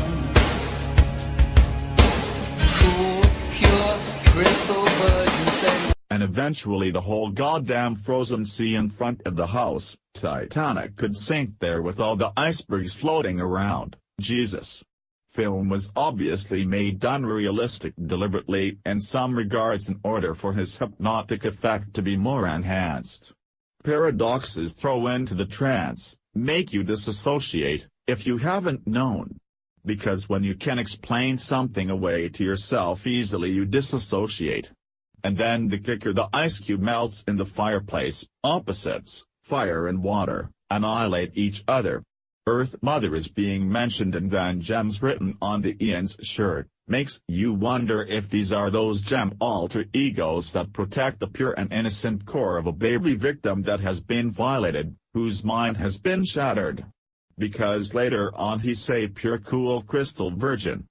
cool, pure, crystal virgin. And eventually the whole goddamn frozen sea in front of the house, Titanic, could sink there with all the icebergs floating around. Jesus. Film was obviously made unrealistic deliberately in some regards in order for his hypnotic effect to be more enhanced. Paradoxes throw into the trance, make you disassociate, if you haven't known. Because when you can explain something away to yourself easily, you disassociate. And then the kicker, the ice cube melts in the fireplace, opposites, fire and water, annihilate each other. Earth Mother is being mentioned and then gems written on the Ian's shirt, makes you wonder if these are those gem alter egos that protect the pure and innocent core of a baby victim that has been violated, whose mind has been shattered. Because later on he say pure cool crystal virgin.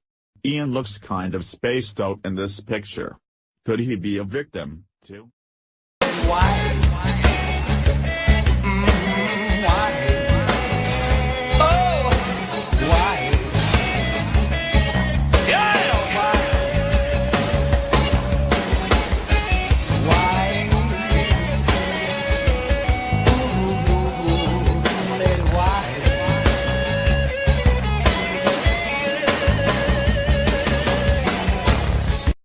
Ian looks kind of spaced out in this picture. Could he be a victim, too? Why? Why? Oh, why? Yeah, why? Why? Ooh, say why?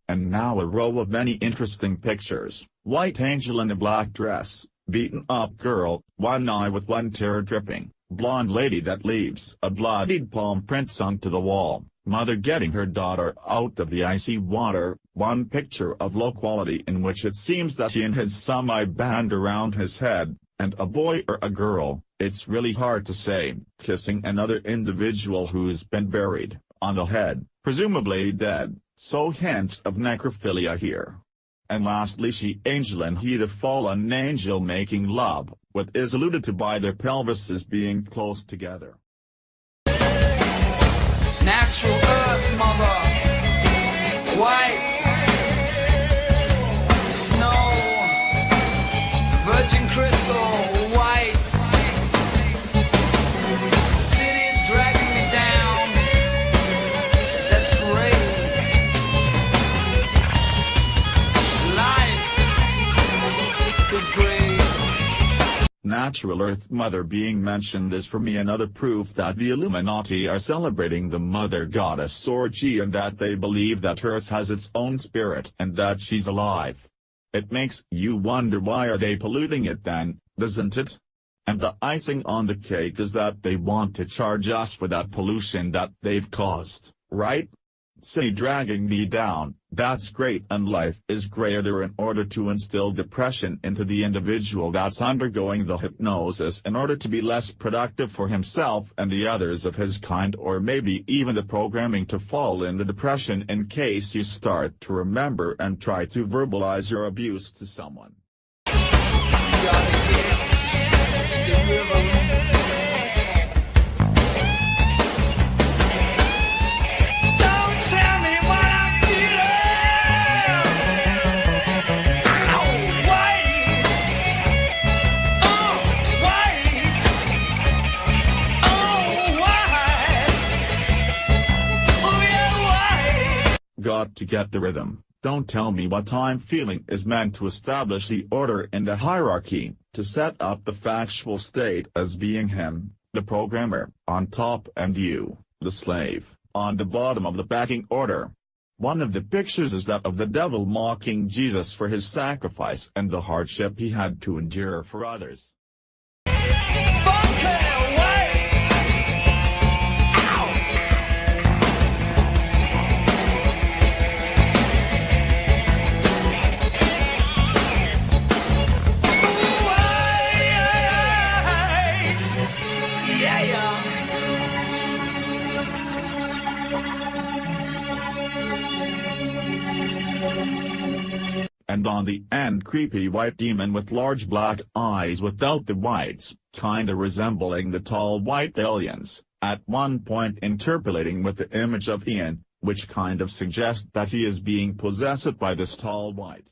And now a row of many interesting pictures. White angel in a black dress, beaten up girl, one eye with one tear dripping, blonde lady that leaves a bloodied palm prints onto the wall, mother getting her daughter out of the icy water, one picture of low quality in which it seems that Ian has some eye band around his head, and a boy or a girl, it's really hard to say, kissing another individual who's been buried, on the head, presumably dead. So hints of necrophilia here. And lastly she angel and he the fallen angel making love, what is alluded to by their pelvises being close together. Natural earth mother, white, snow, virgin crystal, white, city dragging me down, that's great. Is great. Natural Earth Mother being mentioned is for me another proof that the Illuminati are celebrating the Mother Goddess orgy and that they believe that Earth has its own spirit and that she's alive. It makes you wonder, why are they polluting it then, doesn't it? And the icing on the cake is that they want to charge us for that pollution that they've caused, right? Say dragging me down, that's great, and life is greater in order to instill depression into the individual that's undergoing the hypnosis in order to be less productive for himself and the others of his kind, or maybe even the programming to fall in the depression in case you start to remember and try to verbalize your abuse to someone. Got to get the rhythm. Don't tell me what I'm feeling is meant to establish the order in the hierarchy, to set up the factual state as being him, the programmer, on top and you, the slave, on the bottom of the pecking order. One of the pictures is that of the devil mocking Jesus for his sacrifice and the hardship he had to endure for others. And on the end, creepy white demon with large black eyes without the whites, kinda resembling the tall white aliens, at one point interpolating with the image of Ian, which kind of suggests that he is being possessed by this tall white.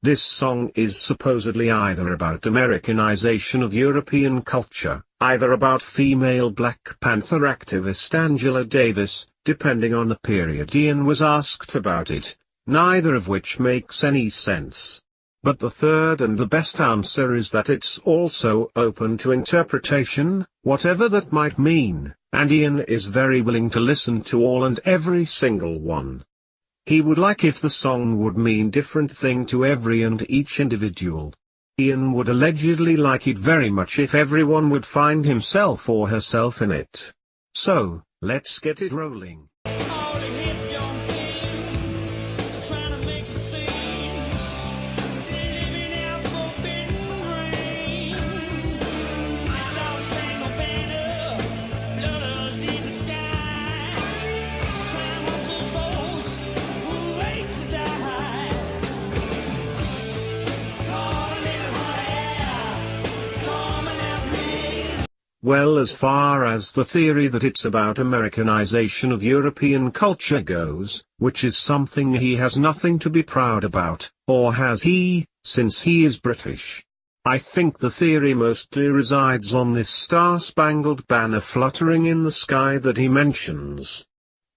This song is supposedly either about Americanization of European culture, either about female Black Panther activist Angela Davis, depending on the period Ian was asked about it, neither of which makes any sense. But the third and the best answer is that it's also open to interpretation, whatever that might mean, and Ian is very willing to listen to all and every single one. He would like if the song would mean different thing to every and each individual. Ian would allegedly like it very much if everyone would find himself or herself in it. So, let's get it rolling. Well, as far as the theory that it's about Americanization of European culture goes, which is something he has nothing to be proud about, or has he, since he is British? I think the theory mostly resides on this star-spangled banner fluttering in the sky that he mentions.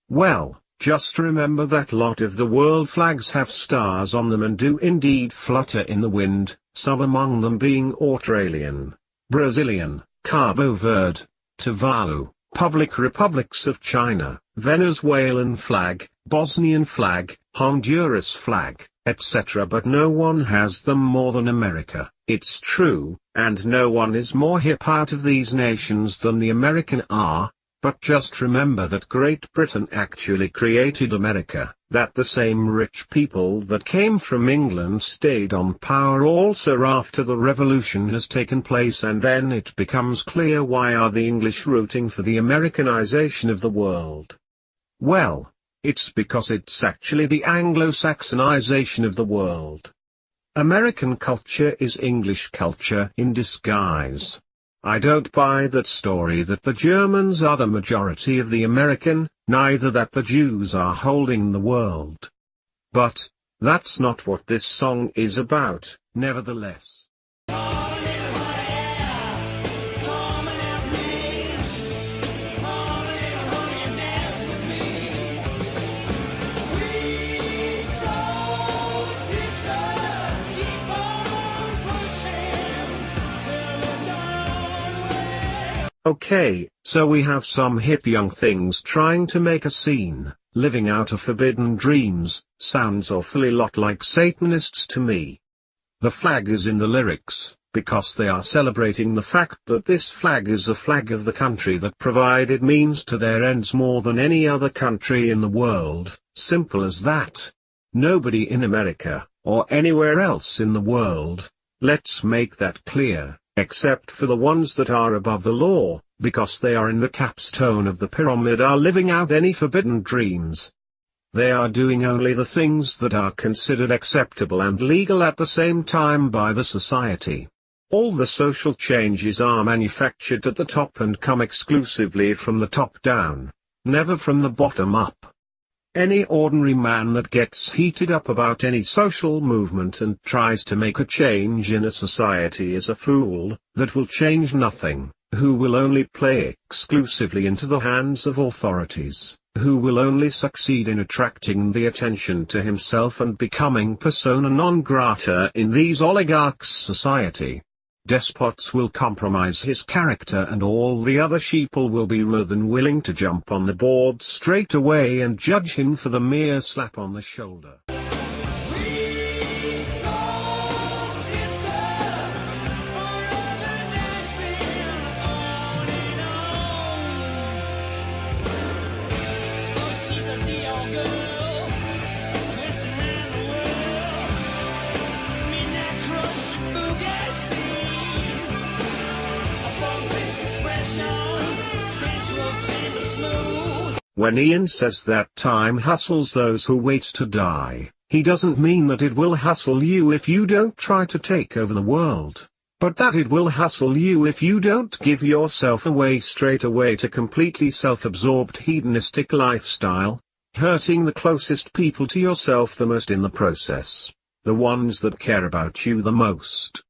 Well, just remember that a lot of the world flags have stars on them and do indeed flutter in the wind, some among them being Australian, Brazilian, Cabo Verde, Tuvalu, Public Republics of China, Venezuelan flag, Bosnian flag, Honduras flag, etc. But no one has them more than America, it's true, and no one is more hip out of these nations than the American are. But just remember that Great Britain actually created America, that the same rich people that came from England stayed on power also after the revolution has taken place, and then it becomes clear why are the English rooting for the Americanization of the world. Well, it's because it's actually the Anglo-Saxonization of the world. American culture is English culture in disguise. I don't buy that story that the Germans are the majority of the American, neither that the Jews are holding the world. But, that's not what this song is about, nevertheless. Okay, so we have some hip young things trying to make a scene, living out of forbidden dreams, sounds awfully lot like Satanists to me. The flag is in the lyrics, because they are celebrating the fact that this flag is a flag of the country that provided means to their ends more than any other country in the world, simple as that. Nobody in America, or anywhere else in the world, let's make that clear, except for the ones that are above the law, because they are in the capstone of the pyramid, are living out any forbidden dreams. They are doing only the things that are considered acceptable and legal at the same time by the society. All the social changes are manufactured at the top and come exclusively from the top down, never from the bottom up. Any ordinary man that gets heated up about any social movement and tries to make a change in a society is a fool, that will change nothing, who will only play exclusively into the hands of authorities, who will only succeed in attracting the attention to himself and becoming persona non grata in these oligarchs' society. Despots will compromise his character, and all the other sheeple will be more than willing to jump on the board straight away and judge him for the mere slap on the shoulder. When Ian says that time hustles those who wait to die, he doesn't mean that it will hustle you if you don't try to take over the world, but that it will hustle you if you don't give yourself away straight away to completely self-absorbed hedonistic lifestyle, hurting the closest people to yourself the most in the process, the ones that care about you the most.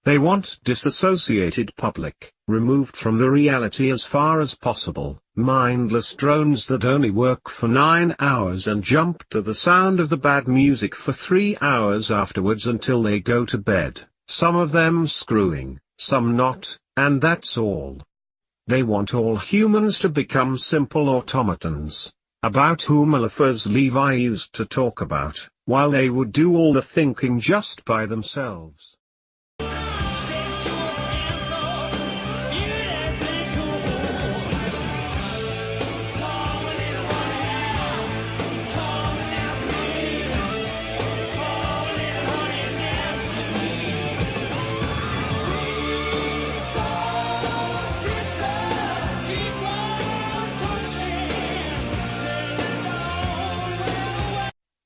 They want disassociated public, removed from the reality as far as possible, mindless drones that only work for 9 hours and jump to the sound of the bad music for 3 hours afterwards until they go to bed, some of them screwing, some not, and that's all. They want all humans to become simple automatons, about whom Eliphaz Levi used to talk about, while they would do all the thinking just by themselves.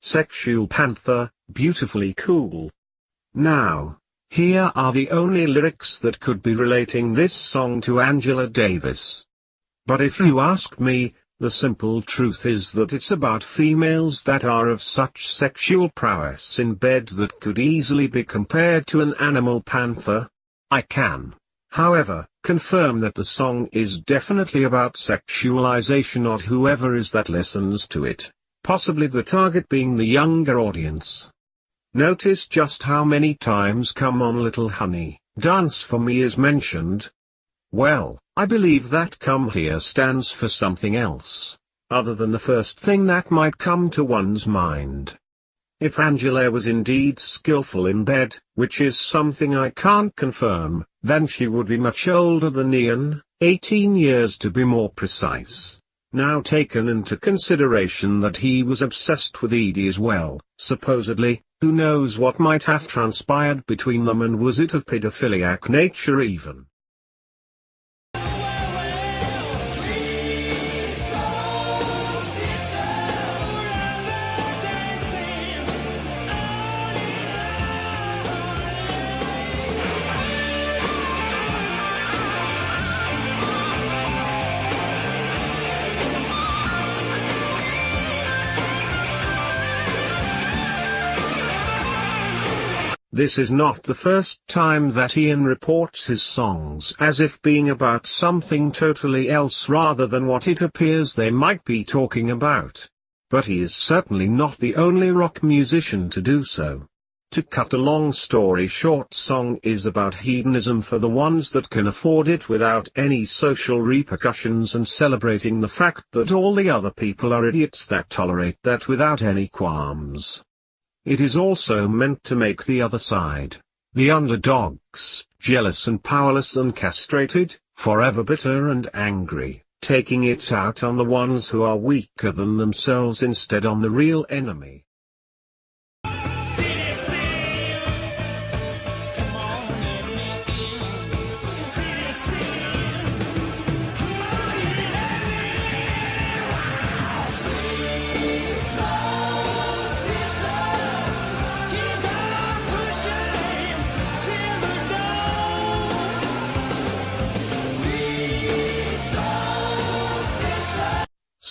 Sexual Panther, beautifully cool. Now, here are the only lyrics that could be relating this song to Angela Davis. But if you ask me, the simple truth is that it's about females that are of such sexual prowess in bed that could easily be compared to an animal panther. I can, however, confirm that the song is definitely about sexualization of whoever is that listens to it. Possibly the target being the younger audience. Notice just how many times "Come on little honey, dance for me" is mentioned. Well, I believe that "come" here stands for something else, other than the first thing that might come to one's mind. If Angela was indeed skillful in bed, which is something I can't confirm, then she would be much older than Ian, 18 years to be more precise. Now taken into consideration that he was obsessed with Edie as well, supposedly, who knows what might have transpired between them, and was it of pedophiliac nature even? This is not the first time that Ian reports his songs as if being about something totally else rather than what it appears they might be talking about. But he is certainly not the only rock musician to do so. To cut a long story short, song is about hedonism for the ones that can afford it without any social repercussions, and celebrating the fact that all the other people are idiots that tolerate that without any qualms. It is also meant to make the other side, the underdogs, jealous and powerless and castrated, forever bitter and angry, taking it out on the ones who are weaker than themselves instead on the real enemy.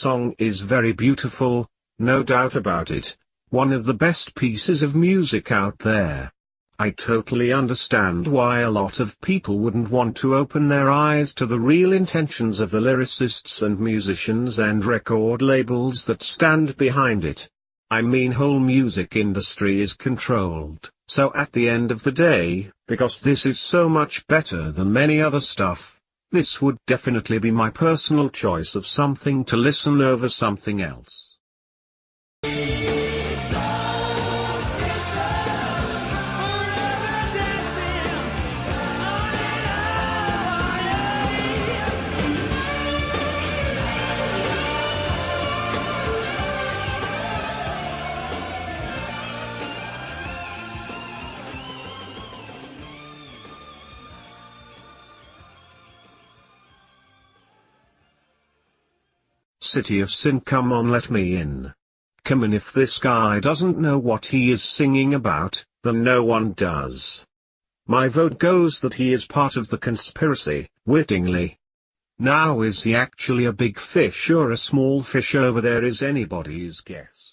song is very beautiful, no doubt about it, one of the best pieces of music out there. I totally understand why a lot of people wouldn't want to open their eyes to the real intentions of the lyricists and musicians and record labels that stand behind it. I mean, whole music industry is controlled, so at the end of the day, because this is so much better than many other stuff, this would definitely be my personal choice of something to listen over something else. City of Sin, come on, let me in. Come in. If this guy doesn't know what he is singing about, then no one does. My vote goes that he is part of the conspiracy, wittingly. Now, is he actually a big fish or a small fish over there is anybody's guess.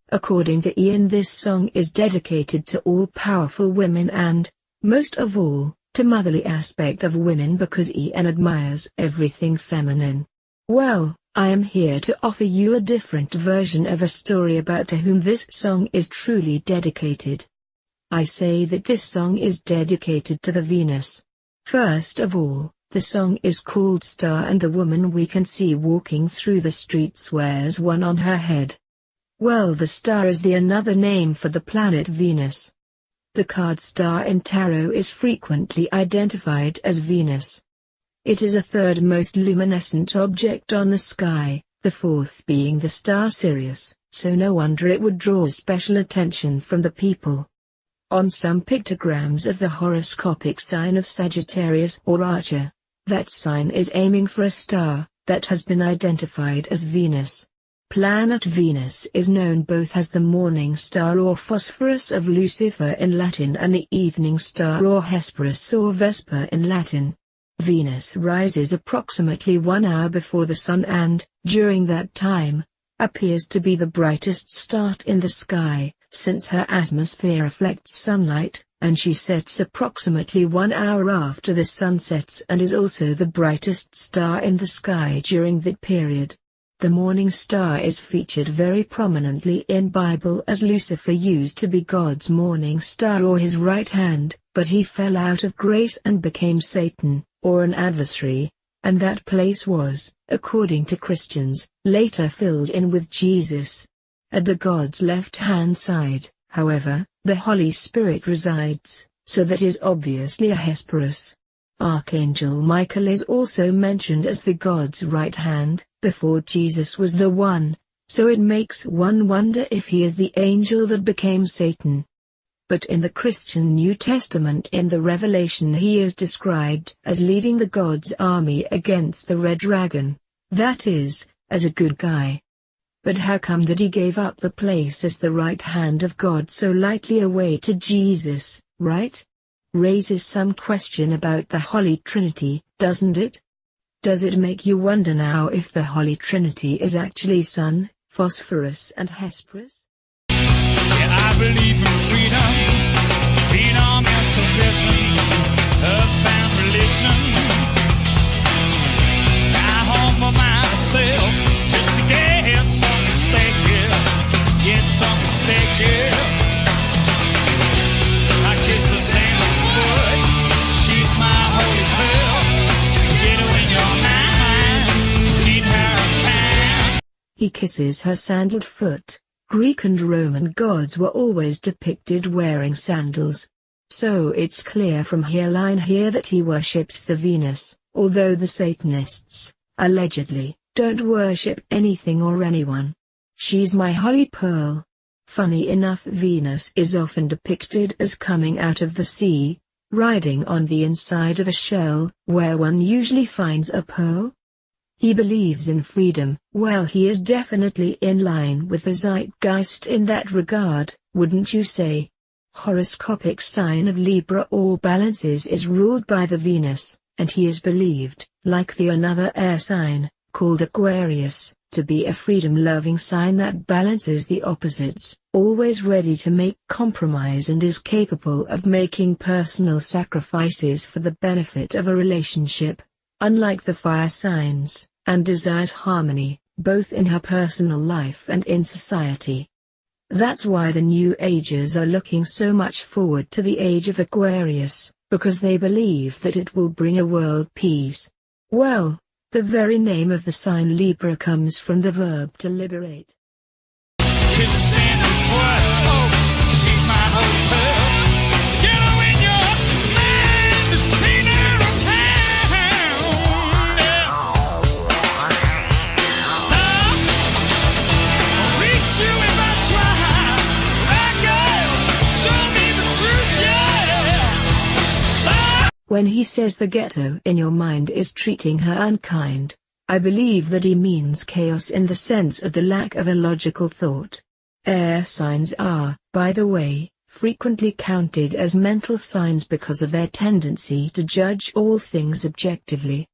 According to Ian, this song is dedicated to all-powerful women and, most of all, to motherly aspect of women because Ian admires everything feminine. Well, I am here to offer you a different version of a story about to whom this song is truly dedicated. I say that this song is dedicated to the Venus. First of all, the song is called Star, and the woman we can see walking through the streets wears one on her head. Well, the star is the another name for the planet Venus. The card star in tarot is frequently identified as Venus. It is a third most luminescent object on the sky, the fourth being the star Sirius, so no wonder it would draw special attention from the people. On some pictograms of the horoscopic sign of Sagittarius or Archer, that sign is aiming for a star that has been identified as Venus. Planet Venus is known both as the morning star or Phosphorus of Lucifer in Latin and the evening star or Hesperus or Vesper in Latin. Venus rises approximately 1 hour before the Sun and, during that time, appears to be the brightest star in the sky, since her atmosphere reflects sunlight, and she sets approximately 1 hour after the sun sets and is also the brightest star in the sky during that period. The morning star is featured very prominently in Bible as Lucifer used to be God's morning star or his right hand, but he fell out of grace and became Satan, or an adversary, and that place was, according to Christians, later filled in with Jesus. At the God's left-hand side, however, the Holy Spirit resides, so that is obviously a Hesperus. Archangel Michael is also mentioned as the God's right hand, before Jesus was the one, so it makes one wonder if he is the angel that became Satan. But in the Christian New Testament in the Revelation he is described as leading the God's army against the red dragon, that is, as a good guy. But how come that he gave up the place as the right hand of God so lightly away to Jesus, right? Raises some question about the Holy Trinity, doesn't it? Does it make you wonder now if the Holy Trinity is actually Sun, Phosphorus and Hesperus? Yeah, I believe in freedom, freedom and salvation, a found religion. I humble myself just to get some respect, yeah, get some respect, yeah. I kiss the same foot, she's my holy pearl, get her in your mind, teach her can. He kisses her sandaled foot. Greek and Roman gods were always depicted wearing sandals. So it's clear from line here that he worships the Venus, although the Satanists, Allegedly, don't worship anything or anyone. She's my holy pearl. Funny enough, Venus is often depicted as coming out of the sea, riding on the inside of a shell, where one usually finds a pearl. He believes in freedom. Well, he is definitely in line with the zeitgeist in that regard, wouldn't you say? Horoscopic sign of Libra or Balances is ruled by the Venus, and he is believed, like the another air sign, called Aquarius, to be a freedom-loving sign that balances the opposites, always ready to make compromise and is capable of making personal sacrifices for the benefit of a relationship, unlike the fire signs, and desires harmony, both in her personal life and in society. That's why the New Agers are looking so much forward to the age of Aquarius, because they believe that it will bring a world peace. Well, the very name of the sign Libra comes from the verb to liberate. She's in the foot, oh, she's my holy pearl. Get her in your mind, the center of town. Stop, I'll reach you if I try. Right, girl, show me the truth, yeah. Stop. When he says the ghetto in your mind is treating her unkind, I believe that he means chaos in the sense of the lack of a logical thought. Air signs are, by the way, frequently counted as mental signs because of their tendency to judge all things objectively.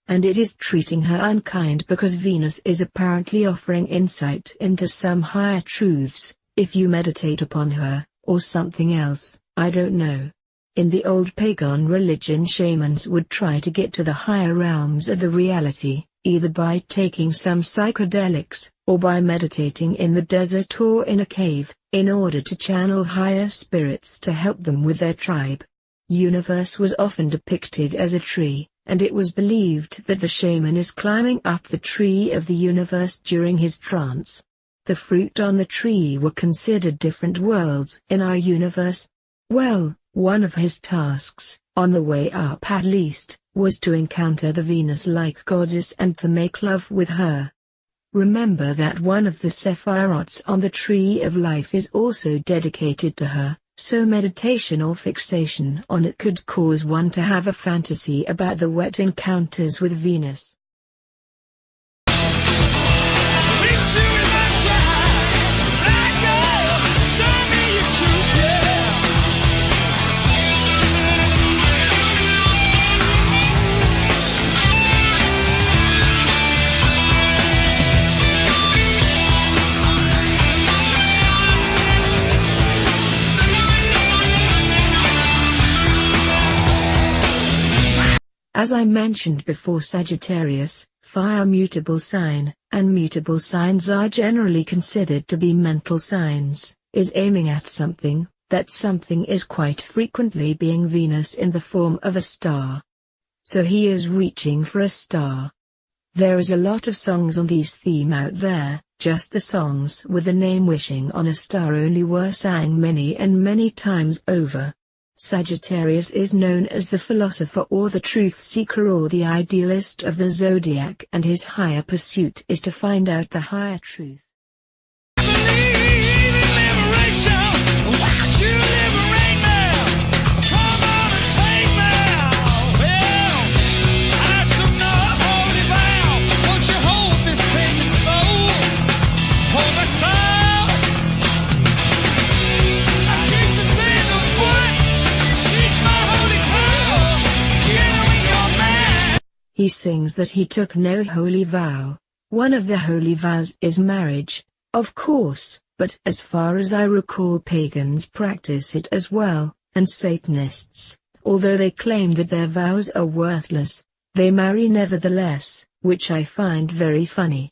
And it is treating her unkind because Venus is apparently offering insight into some higher truths, if you meditate upon her, or something else, I don't know. In the old pagan religion, shamans would try to get to the higher realms of the reality, either by taking some psychedelics, or by meditating in the desert or in a cave, in order to channel higher spirits to help them with their tribe. Universe was often depicted as a tree, and it was believed that the shaman is climbing up the tree of the universe during his trance. The fruit on the tree were considered different worlds in our universe. Well, one of his tasks, on the way up at least, was to encounter the Venus-like goddess and to make love with her. Remember that one of the sephirots on the Tree of Life is also dedicated to her, so meditation or fixation on it could cause one to have a fantasy about the wet encounters with Venus. Reach you if I try. Right, girl, show me your truth, yeah. As I mentioned before, Sagittarius, fire mutable sign, and mutable signs are generally considered to be mental signs, is aiming at something. That something is quite frequently being Venus in the form of a star. So he is reaching for a star. There is a lot of songs on these theme out there, just the songs with the name wishing on a star only were sang many and many times over. Sagittarius is known as the philosopher or the truth seeker or the idealist of the zodiac, and his higher pursuit is to find out the higher truth. Believe in liberation. Won't you liberate now? Come on and take now. Well, I took no holy vow. Won't you hold this pagan soul? Hold my soul. I kiss it in the foot. She's my holy pearl. Get her in your mind. He sings that he took no holy vow. One of the holy vows is marriage, of course, but as far as I recall, pagans practice it as well, and Satanists, although they claim that their vows are worthless, they marry nevertheless, which I find very funny.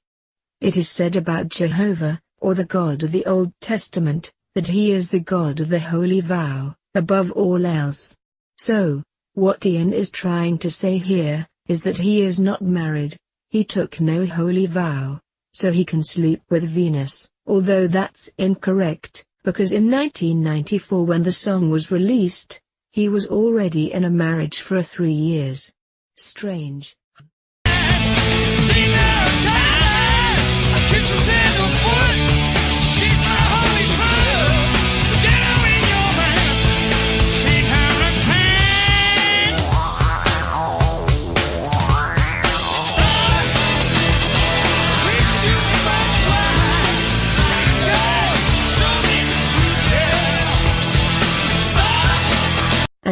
It is said about Jehovah, or the God of the Old Testament, that he is the God of the holy vow, above all else. So, what Ian is trying to say here, is that he is not married, he took no holy vow, so he can sleep with Venus, although that's incorrect, because in 1994 when the song was released, he was already in a marriage for 3 years. Strange. Stop.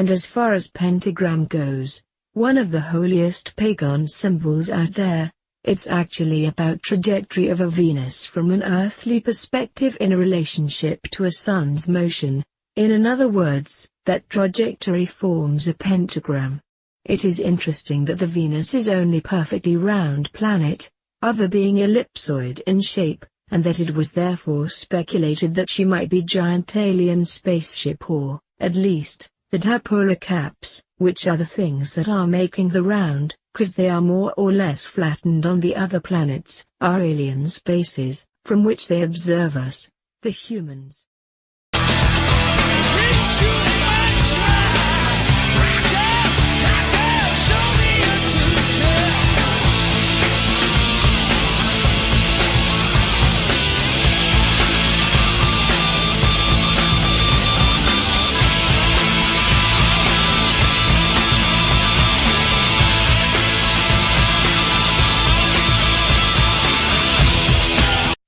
And as far as pentagram goes, one of the holiest pagan symbols out there, it's actually about trajectory of a Venus from an earthly perspective in a relationship to a sun's motion. In other words, that trajectory forms a pentagram. It is interesting that the Venus is only perfectly round planet, other being ellipsoid in shape, and that it was therefore speculated that she might be giant alien spaceship or, at least, that her polar caps, which are the things that are making the round, cause they are more or less flattened on the other planets, are alien spaces, from which they observe us, the humans.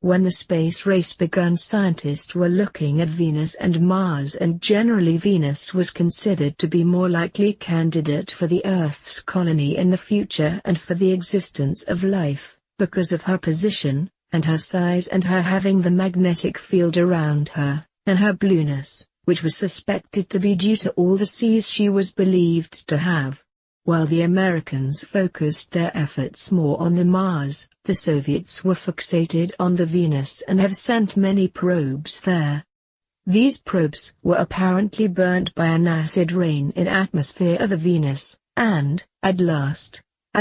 When the space race began, scientists were looking at Venus and Mars, and generally Venus was considered to be more likely candidate for the Earth's colony in the future and for the existence of life, because of her position, and her size and her having the magnetic field around her, and her blueness, which was suspected to be due to all the seas she was believed to have. While the Americans focused their efforts more on the Mars, the Soviets were fixated on the Venus and have sent many probes there. These probes were apparently burnt by an acid rain in atmosphere of the Venus, and, at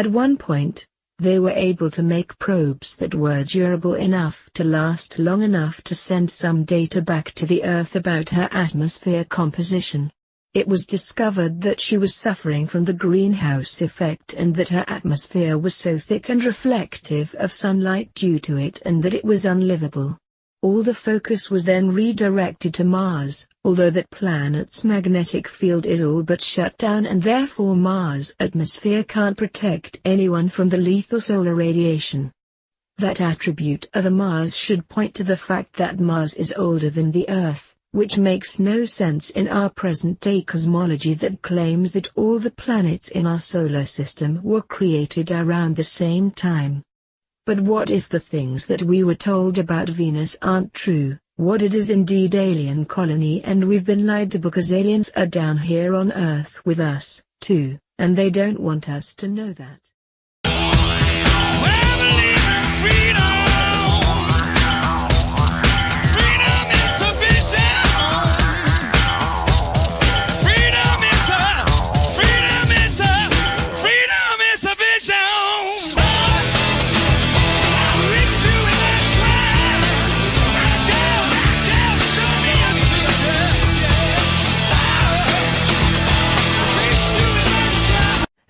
one point, they were able to make probes that were durable enough to last long enough to send some data back to the Earth about her atmosphere composition. It was discovered that she was suffering from the greenhouse effect and that her atmosphere was so thick and reflective of sunlight due to it and that it was unlivable. All the focus was then redirected to Mars, although that planet's magnetic field is all but shut down and therefore Mars' atmosphere can't protect anyone from the lethal solar radiation. That attribute of a Mars should point to the fact that Mars is older than the Earth, which makes no sense in our present-day cosmology that claims that all the planets in our solar system were created around the same time. But what if the things that we were told about Venus aren't true, what it is indeed alien colony and we've been lied to because aliens are down here on Earth with us, too, and they don't want us to know that.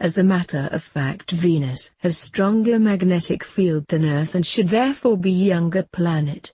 As a matter of fact, Venus has stronger magnetic field than Earth and should therefore be younger planet.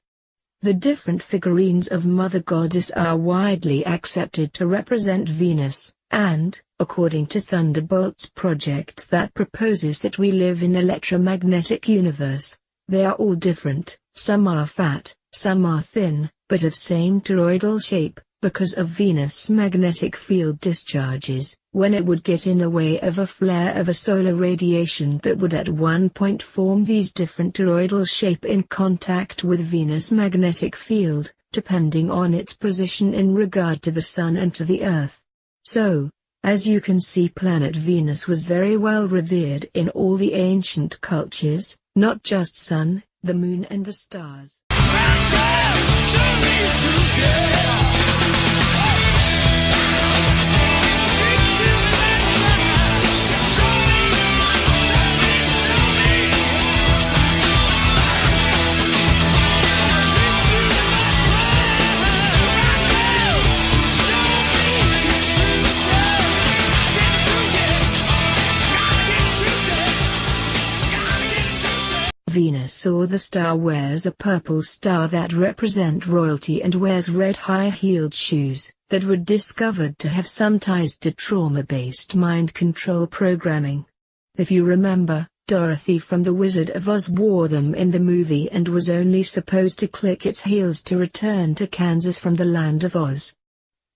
The different figurines of Mother Goddess are widely accepted to represent Venus, and, according to Thunderbolt's project that proposes that we live in an electromagnetic universe, they are all different, some are fat, some are thin, but of same toroidal shape, because of Venus' magnetic field discharges, when it would get in the way of a flare of a solar radiation that would at one point form these different toroidal shape in contact with Venus' magnetic field, depending on its position in regard to the Sun and to the Earth. So, as you can see, planet Venus was very well revered in all the ancient cultures, not just Sun, the Moon and the stars. Venus or the star wears a purple star that represent royalty and wears red high-heeled shoes that were discovered to have some ties to trauma-based mind control programming. If you remember, Dorothy from The Wizard of Oz wore them in the movie and was only supposed to click its heels to return to Kansas from the Land of Oz.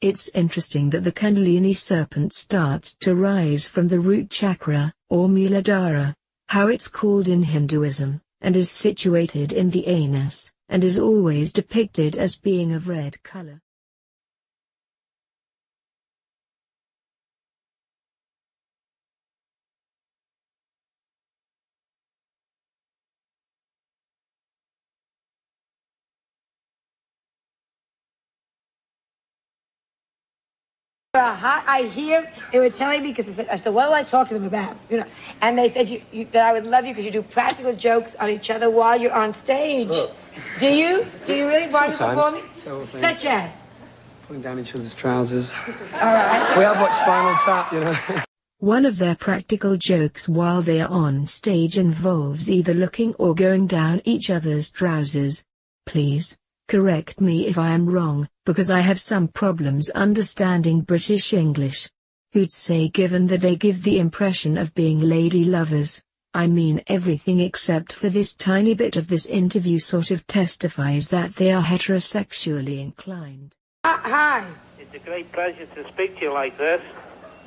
It's interesting that the Kundalini serpent starts to rise from the root chakra, or Muladhara, how it's called in Hinduism, and is situated in the anus, and is always depicted as being of red color. I hear they were telling me, because I said, what do I talk to them about? You know, and they said that I would love you because you do practical jokes on each other while you're on stage. Oh. Do you? Do you really? While you're performing? Such as? Pulling down each other's trousers. All right. We have watched Spinal Tap, you know. One of their practical jokes while they are on stage involves either looking or going down each other's trousers. Please correct me if I am wrong, because I have some problems understanding British English. Who'd say, given that they give the impression of being lady lovers, I mean everything except for this tiny bit of this interview sort of testifies that they are heterosexually inclined. Hi. It's a great pleasure to speak to you like this.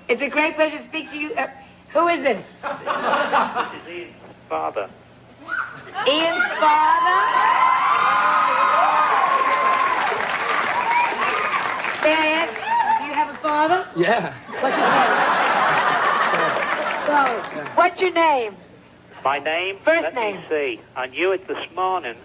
It's a great pleasure to speak to you. Who is this? This is Ian's father. Ian's father? May I ask, do you have a father? Yeah. What's his name? So, what's your name? My name? First name. Let me see. I knew it this morning.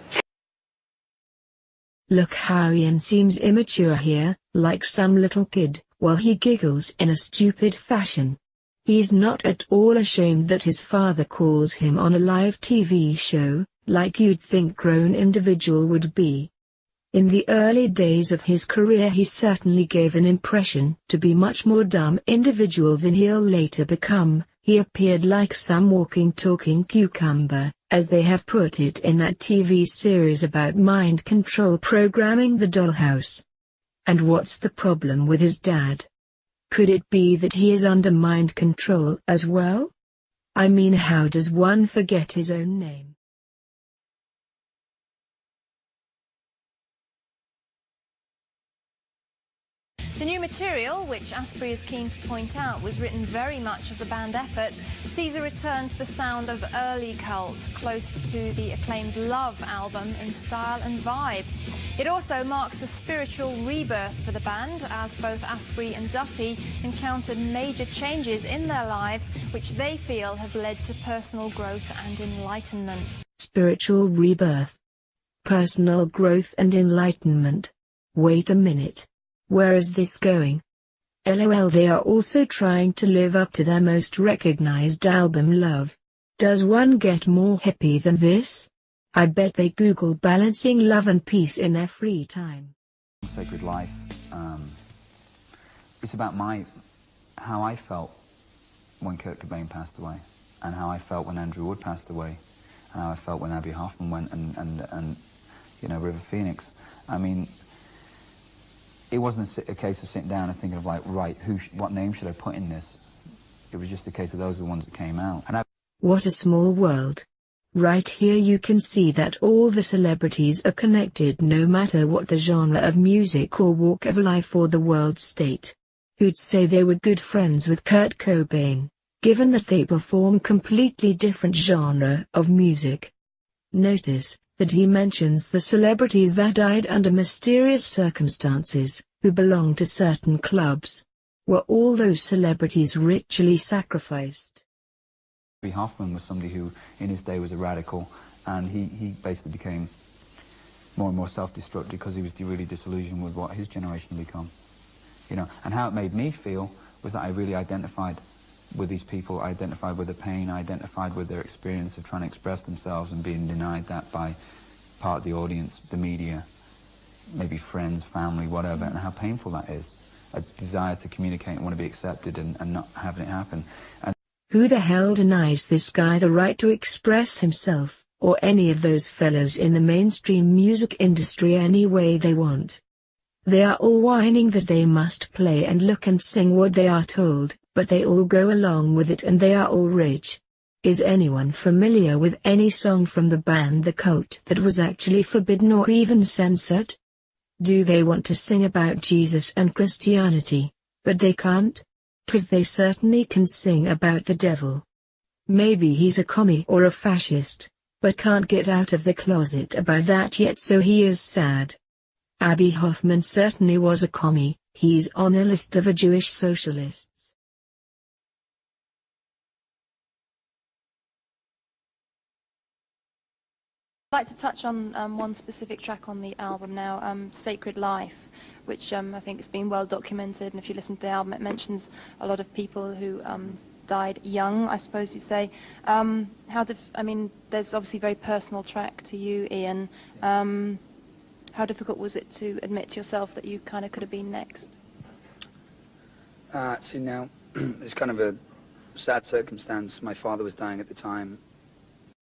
Look how Ian seems immature here, like some little kid, while he giggles in a stupid fashion. He's not at all ashamed that his father calls him on a live TV show, like you'd think grown individual would be. In the early days of his career he certainly gave an impression to be much more dumb individual than he'll later become. He appeared like some walking talking cucumber, as they have put it in that TV series about mind control programming The Dollhouse. And what's the problem with his dad? Could it be that he is under mind control as well? I mean, how does one forget his own name? The new material, which Asprey is keen to point out was written very much as a band effort, sees a return to the sound of early Cult, close to the acclaimed Love album in style and vibe. It also marks the spiritual rebirth for the band, as both Asprey and Duffy encountered major changes in their lives, which they feel have led to personal growth and enlightenment. Spiritual rebirth. Personal growth and enlightenment. Wait a minute. Where is this going? LOL, they are also trying to live up to their most recognized album Love. Does one get more hippie than this? I bet they Google balancing love and peace in their free time. Sacred Life, it's about how I felt when Kurt Cobain passed away, and how I felt when Andrew Wood passed away, and how I felt when Abbie Hoffman went, and you know, River Phoenix. I mean, it wasn't a case of sitting down and thinking of like, right, what name should I put in this? It was just a case of those are the ones that came out. And what a small world. Right here you can see that all the celebrities are connected no matter what the genre of music or walk of life or the world state. Who'd say they were good friends with Kurt Cobain, given that they perform completely different genre of music? Notice that he mentions the celebrities that died under mysterious circumstances, who belong to certain clubs. Were all those celebrities ritually sacrificed? Abbie Hoffman was somebody who, in his day, was a radical, and he basically became more and more self-destructive because he was really disillusioned with what his generation had become. You know, and how it made me feel was that I really identified with these people. I identified with the pain, I identified with their experience of trying to express themselves and being denied that by part of the audience, the media, maybe friends, family, whatever, and how painful that is. A desire to communicate and want to be accepted and not having it happen. And who the hell denies this guy the right to express himself, or any of those fellas in the mainstream music industry any way they want? They are all whining that they must play and look and sing what they are told, but they all go along with it and they are all rich. Is anyone familiar with any song from the band The Cult that was actually forbidden or even censored? Do they want to sing about Jesus and Christianity, but they can't? 'Cause they certainly can sing about the devil. Maybe he's a commie or a fascist, but can't get out of the closet about that yet, so he is sad. Abbie Hoffman certainly was a commie. He's on a list of Jewish socialists. I'd like to touch on one specific track on the album now, Sacred Life, which I think has been well documented, and if you listen to the album it mentions a lot of people who died young, I suppose you say. I mean, there's obviously a very personal track to you, Ian. How difficult was it to admit to yourself that you kind of could have been next? See, now, it's kind of a sad circumstance. My father was dying at the time.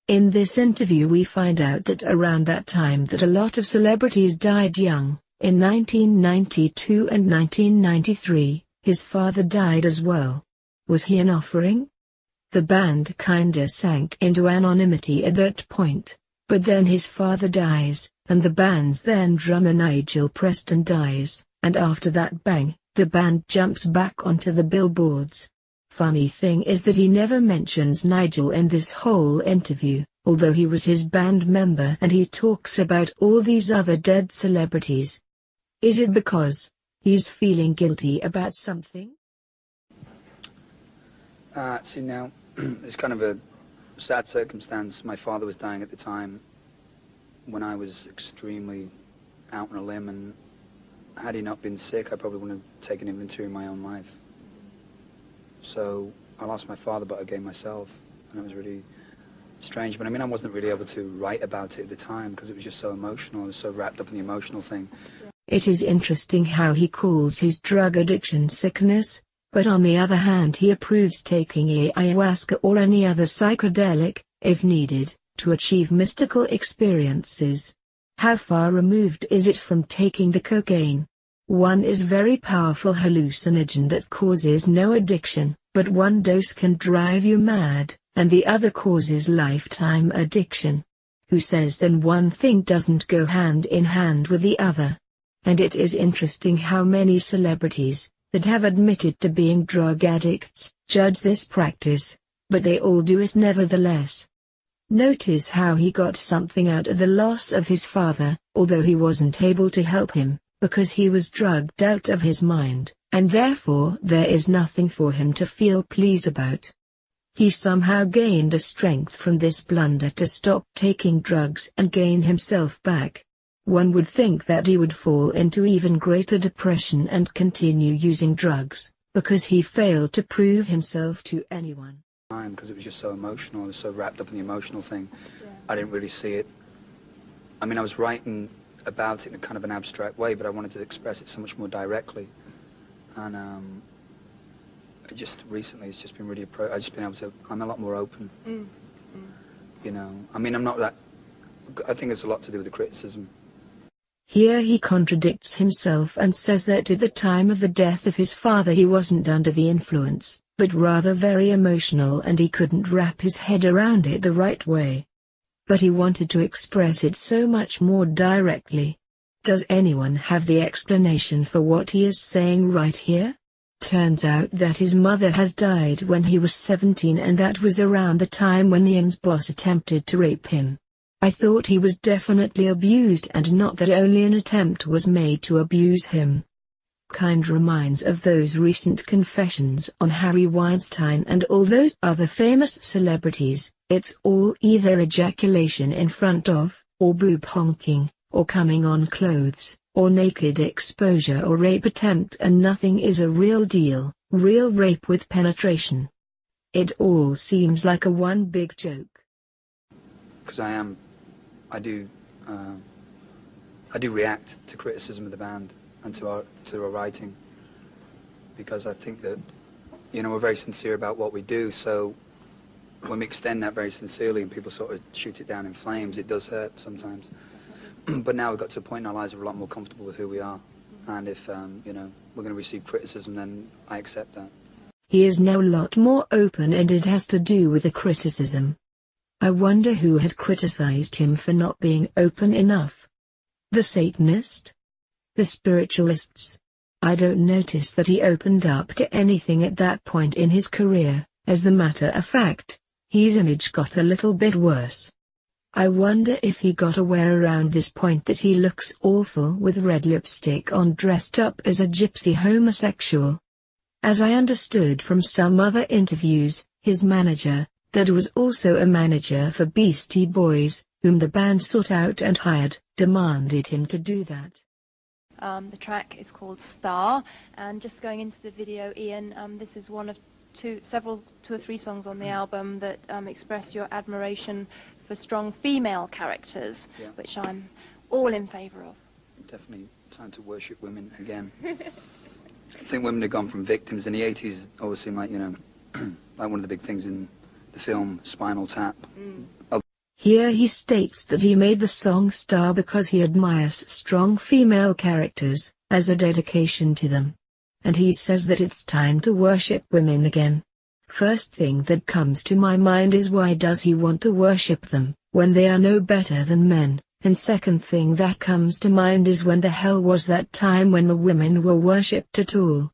In this interview we find out that around that time that a lot of celebrities died young. In 1992 and 1993, his father died as well. Was he an offering? The band kinda sank into anonymity at that point, but then his father dies, and the band's then drummer Nigel Preston dies, and after that bang, the band jumps back onto the billboards. Funny thing is that he never mentions Nigel in this whole interview, although he was his band member and he talks about all these other dead celebrities. Is it because he's feeling guilty about something? See, now, it's kind of a sad circumstance. My father was dying at the time when I was extremely out on a limb, and had he not been sick, I probably wouldn't have taken inventory of my own life. So I lost my father, but I gained myself, and it was really strange. But I mean, I wasn't really able to write about it at the time because it was just so emotional. I was so wrapped up in the emotional thing. It is interesting how he calls his drug addiction sickness, but on the other hand he approves taking ayahuasca or any other psychedelic, if needed, to achieve mystical experiences. How far removed is it from taking the cocaine? One is very powerful hallucinogen that causes no addiction, but one dose can drive you mad, and the other causes lifetime addiction. Who says then one thing doesn't go hand in hand with the other? And it is interesting how many celebrities, that have admitted to being drug addicts, judge this practice, but they all do it nevertheless. Notice how he got something out of the loss of his father, although he wasn't able to help him, because he was drugged out of his mind, and therefore there is nothing for him to feel pleased about. He somehow gained a strength from this blunder to stop taking drugs and gain himself back. One would think that he would fall into even greater depression and continue using drugs, because he failed to prove himself to anyone. Because it was just so emotional, I was so wrapped up in the emotional thing, I didn't really see it. I mean, I was writing about it in a kind of an abstract way, but I wanted to express it so much more directly. And just recently, it's just been really, I've just been able to, I'm a lot more open. You know, I mean, I'm not that, I think it's a lot to do with the criticism. Here he contradicts himself and says that at the time of the death of his father he wasn't under the influence, but rather very emotional, and he couldn't wrap his head around it the right way. But he wanted to express it so much more directly. Does anyone have the explanation for what he is saying right here? Turns out that his mother has died when he was 17, and that was around the time when Ian's boss attempted to rape him. I thought he was definitely abused, and not that only an attempt was made to abuse him. Kind reminds of those recent confessions on Harry Weinstein and all those other famous celebrities. It's all either ejaculation in front of, or boob honking, or coming on clothes, or naked exposure or rape attempt, and nothing is a real deal, real rape with penetration. It all seems like a one big joke. Because I do react to criticism of the band and to our writing, because I think that, you know, we're very sincere about what we do, so when we extend that very sincerely and people sort of shoot it down in flames, it does hurt sometimes. But now we've got to a point in our lives where we're a lot more comfortable with who we are, and if, you know, we're going to receive criticism, then I accept that. He is now a lot more open, and it has to do with the criticism. I wonder who had criticized him for not being open enough. The Satanist? the spiritualists. I don't notice that he opened up to anything at that point in his career. As a matter of fact, his image got a little bit worse. I wonder if he got aware around this point that he looks awful with red lipstick on, dressed up as a gypsy homosexual. As I understood from some other interviews, his manager, that was also a manager for Beastie Boys, whom the band sought out and hired, demanded him to do that. The track is called Star, and just going into the video, Ian, this is one of two or three songs on the album that express your admiration for strong female characters, which I'm all in favour of. Definitely time to worship women again. I think women have gone from victims in the 80s. Always seemed like, you know, like one of the big things in the film Spinal Tap. Here he states that he made the song Star because he admires strong female characters, as a dedication to them. And he says that it's time to worship women again. First thing that comes to my mind is, why does he want to worship them, when they are no better than men? And second thing that comes to mind is, when the hell was that time when the women were worshipped at all?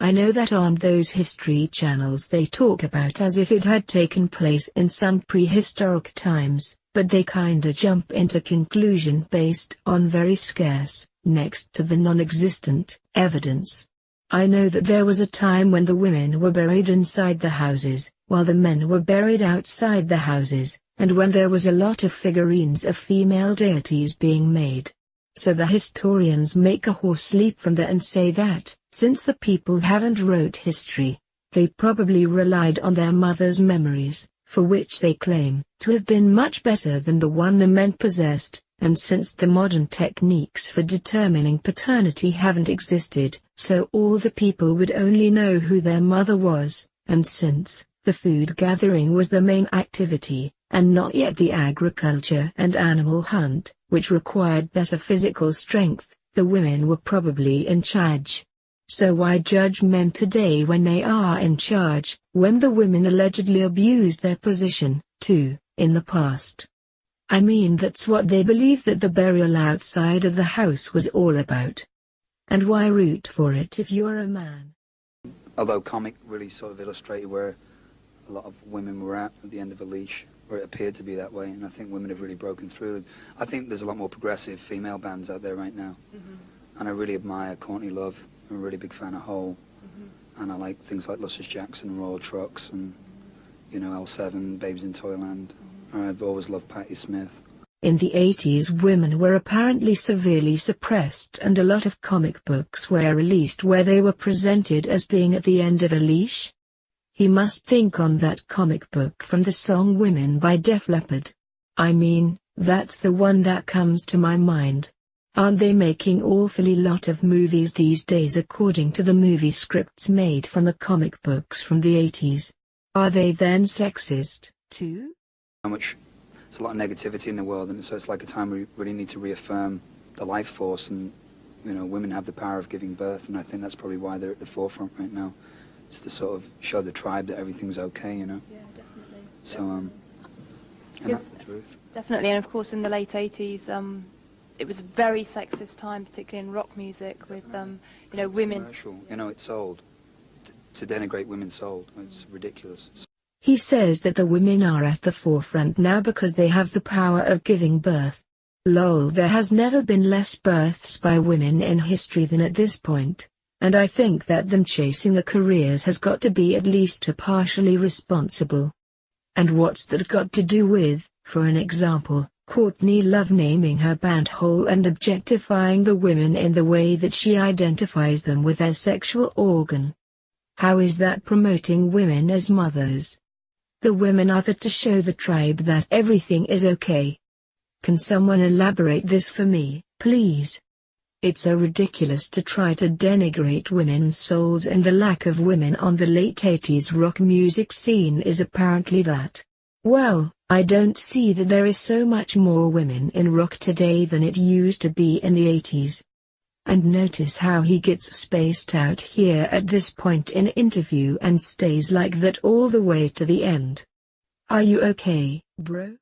I know that on those history channels they talk about as if it had taken place in some prehistoric times, but they kinda jump into conclusion based on very scarce, next to the non-existent, evidence. I know that there was a time when the women were buried inside the houses, while the men were buried outside the houses, and when there was a lot of figurines of female deities being made. So the historians make a horse leap from there and say that, since the people haven't wrote history, they probably relied on their mothers' memories, for which they claim to have been much better than the one the men possessed, and since the modern techniques for determining paternity haven't existed, so all the people would only know who their mother was, and since the food gathering was the main activity, and not yet the agriculture and animal hunt, which required better physical strength, the women were probably in charge. So why judge men today when they are in charge, when the women allegedly abused their position, too, in the past? I mean, that's what they believe that the burial outside of the house was all about. And why root for it if you're a man? Although comic really sort of illustrated where a lot of women were at the end of a leash, or it appeared to be that way, and I think women have really broken through. I think there's a lot more progressive female bands out there right now, and I really admire Courtney Love. I'm a really big fan of Hole, and I like things like Luscious Jackson, Royal Trucks, and, you know, L7, Babes in Toyland. I've always loved Patti Smith. In the 80s, women were apparently severely suppressed, and a lot of comic books were released where they were presented as being at the end of a leash. He must think on that comic book from the song Women by Def Leppard. I mean, that's the one that comes to my mind. Aren't they making awfully lot of movies these days according to the movie scripts made from the comic books from the 80s? Are they then sexist, too? There's a lot of negativity in the world, and so it's like a time we really need to reaffirm the life force, and, you know, women have the power of giving birth, and I think that's probably why they're at the forefront right now. Just to sort of show the tribe that everything's okay, you know? Yeah, definitely. So, and that's the truth. Definitely, and of course in the late 80s, it was a very sexist time, particularly in rock music, with, you know, women. Commercial. You know, it's sold. To denigrate women sold. It's ridiculous. He says that the women are at the forefront now because they have the power of giving birth. Lol, there has never been less births by women in history than at this point. And I think that them chasing the careers has got to be at least partially responsible. And what's that got to do with, for an example, Courtney Love naming her band Hole and objectifying the women in the way that she identifies them with their sexual organ? How is that promoting women as mothers? The women are there to show the tribe that everything is okay. Can someone elaborate this for me, please? It's so ridiculous to try to denigrate women's souls, and the lack of women on the late 80s rock music scene is apparently that. Well, I don't see that there is so much more women in rock today than it used to be in the 80s. And notice how he gets spaced out here at this point in interview and stays like that all the way to the end. Are you okay, bro?